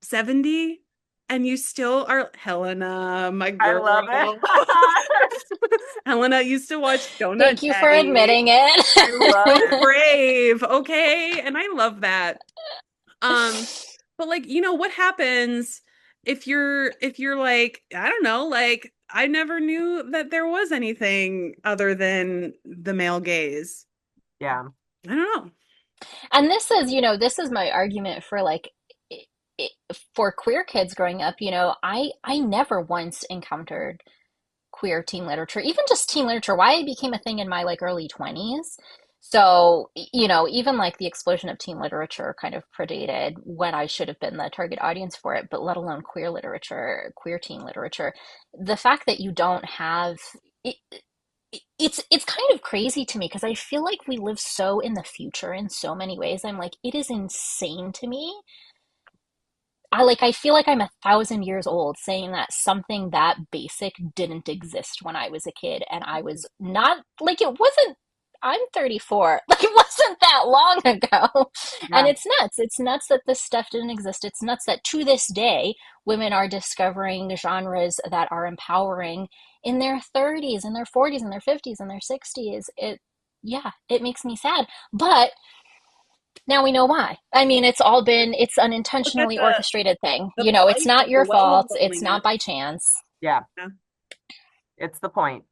70, and you still are Helena, my I girl. love it. Helena used to watch Donut Thank you for Daddy. admitting I love So it. it. brave, okay? And I love that. Um, but like, what happens if you're like, I don't know, like I never knew that there was anything other than the male gaze. Yeah. I don't know. And this is my argument for like for queer kids growing up, I never once encountered queer teen literature, even just teen literature. Why it became a thing in my like early 20s. So, even like the explosion of teen literature kind of predated when I should have been the target audience for it, but let alone queer literature, queer teen literature. The fact that you don't have it, it's kind of crazy to me because I feel like we live so in the future in so many ways. I'm like, it is insane to me. I feel like I'm 1,000 years old saying that something that basic didn't exist when I was a kid, and I was not like it wasn't. I'm 34. Like it wasn't that long ago. And Yeah. it's nuts. It's nuts that this stuff didn't exist. It's nuts that to this day women are discovering genres that are empowering in their 30s and their 40s and their 50s and their 60s. Yeah, it makes me sad. But now we know why. I mean, it's Look at unintentionally orchestrated thing. the It's plight not of the your well of fault. It's loneliness. not by chance. Yeah. Yeah, It's the point.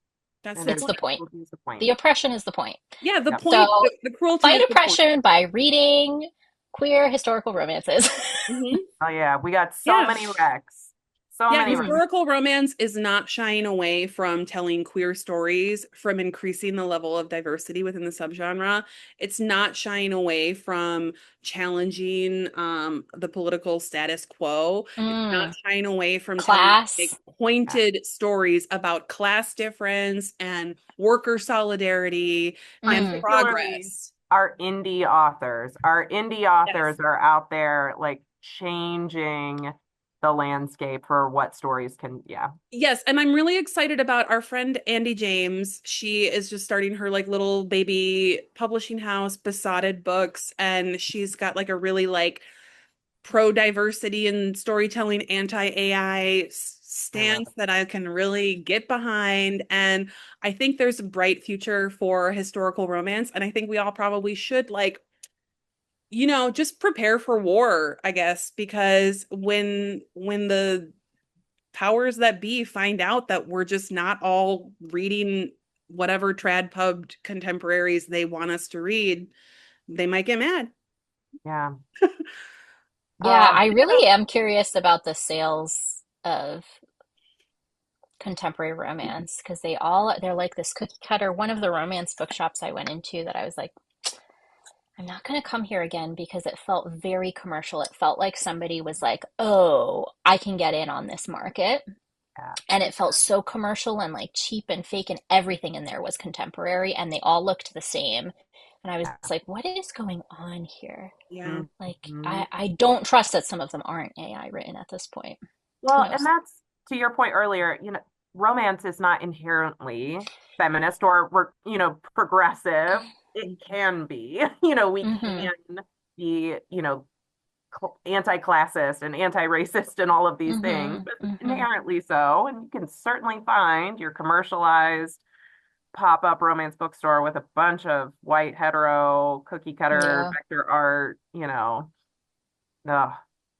that's It the is It's the point. point. totally the point. The oppression is the point. Yeah, the Yep. point, So the cruelty fight is the point. oppression by reading queer historical romances. Hmm. Oh yeah, we got so Yeah. many wrecks. So Yeah, many wrecks. historical romance is not shying away from telling queer stories, from increasing the level of diversity within the subgenre. It's not shying away from challenging the political status quo. It's not Mm, shying away from telling like class. Yeah. pointed stories about class difference and worker solidarity and Mm, Particularly progress. our indie authors. Our indie Yes. authors are out there like changing the landscape for what stories can, yeah. Yes, and I'm really excited about our friend Andy James. She is just starting her like little baby publishing house, Besotted Books, and she's got like a really like pro diversity and storytelling, anti AI I love stance that I can really get behind. And I think there's a bright future for historical romance, and I think we all probably should like just prepare for war, I guess, because when the powers that be find out that we're just not all reading whatever trad pubbed contemporaries they want us to read, they might get mad. it. Yeah. yeah, I Yeah. really am curious about the sales of contemporary romance because they're like this cookie cutter. One of the romance bookshops I went into that I was like, I'm not going to come here again because it felt very commercial. It felt like somebody was like, oh, I can get in on this market. Yeah. And it felt so commercial and like cheap and fake, and everything in there was contemporary and they all looked the same. And I was Yeah. like, what is going on here? Yeah. Like, Mhm. I don't trust that some of them aren't AI written at this point. Who Well, and knows? that's to your point earlier, romance is not inherently feminist or, progressive. It can be, we Mm-hmm. can be, anti-classist and anti-racist and all of these things, Mm-hmm. but Mm-hmm. inherently so. And you can certainly find your commercialized pop-up romance bookstore with a bunch of white hetero cookie cutter Yeah. vector art, ugh,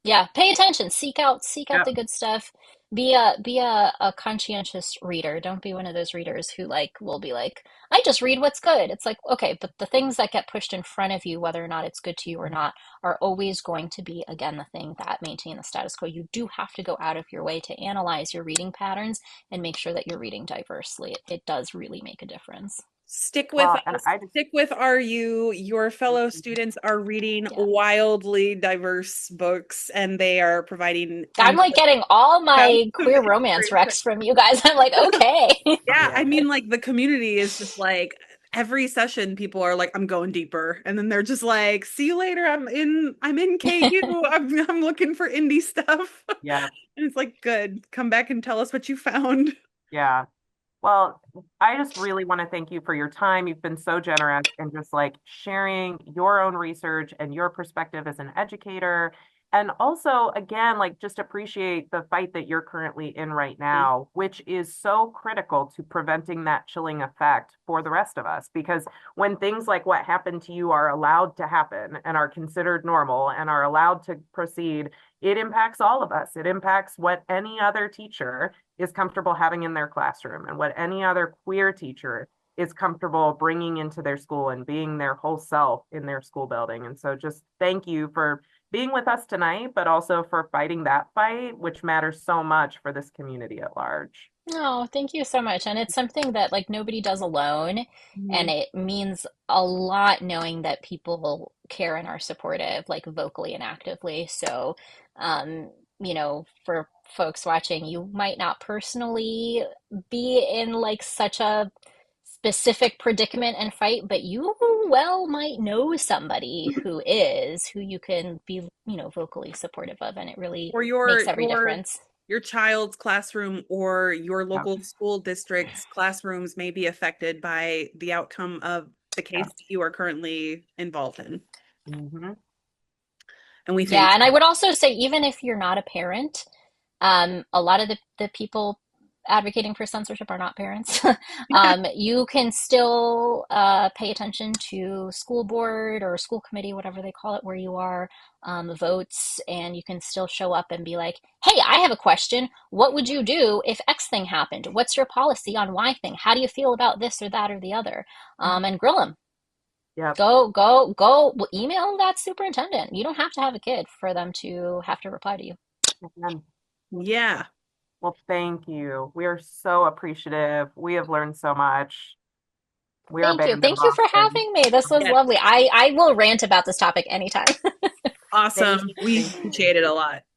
Yeah, pay attention. Seek out yep, the good stuff. Be a conscientious reader. Don't be one of those readers who will be like, I just read what's good. It's like, okay, but the things that get pushed in front of you, whether or not it's good to you or not, are always going to be, again, the thing that maintain the status quo. You do have to go out of your way to analyze your reading patterns and make sure that you're reading diversely. It does really make a difference. Stick with well, and us. I just, Stick with RU. Your fellow students are reading Yeah. wildly diverse books and they are providing I'm like getting all depth my of queer romance inspiration. recs from you guys. I'm like, okay. Yeah, I yeah, mean, like the community is just like every session people are like, I'm going deeper. And then they're just like, see you later. I'm in KU. I'm looking for indie stuff. yeah, And it's like, good. Come back and tell us what you found. yeah. Well, I just really want to thank you for your time. You've been so generous and just like sharing your own research and your perspective as an educator. And also, again, like just appreciate the fight that you're currently in right now, which is so critical to preventing that chilling effect for the rest of us. Because when things like what happened to you are allowed to happen and are considered normal and are allowed to proceed, it impacts all of us. It impacts what any other teacher is comfortable having in their classroom and what any other queer teacher is comfortable bringing into their school and being their whole self in their school building. And so just thank you for being with us tonight, but also for fighting that fight, which matters so much for this community at large. Oh, thank you so much. And it's something that nobody does alone. And Mhm. it means a lot knowing that people care and are supportive, like vocally and actively. So, for folks watching, you might not personally be in such a specific predicament and fight, but you well might know somebody who is, who you can be, vocally supportive of. And it really Or makes every difference. your child's classroom or your Yep. local school district's classrooms may be affected by the outcome of the case Yeah. that you are currently involved in. Mhm. And we Yeah, thank and I would also say, even if you're not a parent, a lot of the people advocating for censorship are not parents. You can still pay attention to school board or school committee, whatever they call it, where you are, votes, and you can still show up and be like, hey, I have a question. What would you do if X thing happened? What's your policy on Y thing? How do you feel about this or that or the other? And grill them. Yep. Go email that superintendent. You don't have to have a kid for them to have to reply to you. And Yeah. well, thank you. We are so appreciative. We have learned so much. We are Thank you. band in Thank you for Boston. having me. This was Yes. lovely. I will rant about this topic anytime. Awesome. Thank you. We Thank you. appreciate it a lot.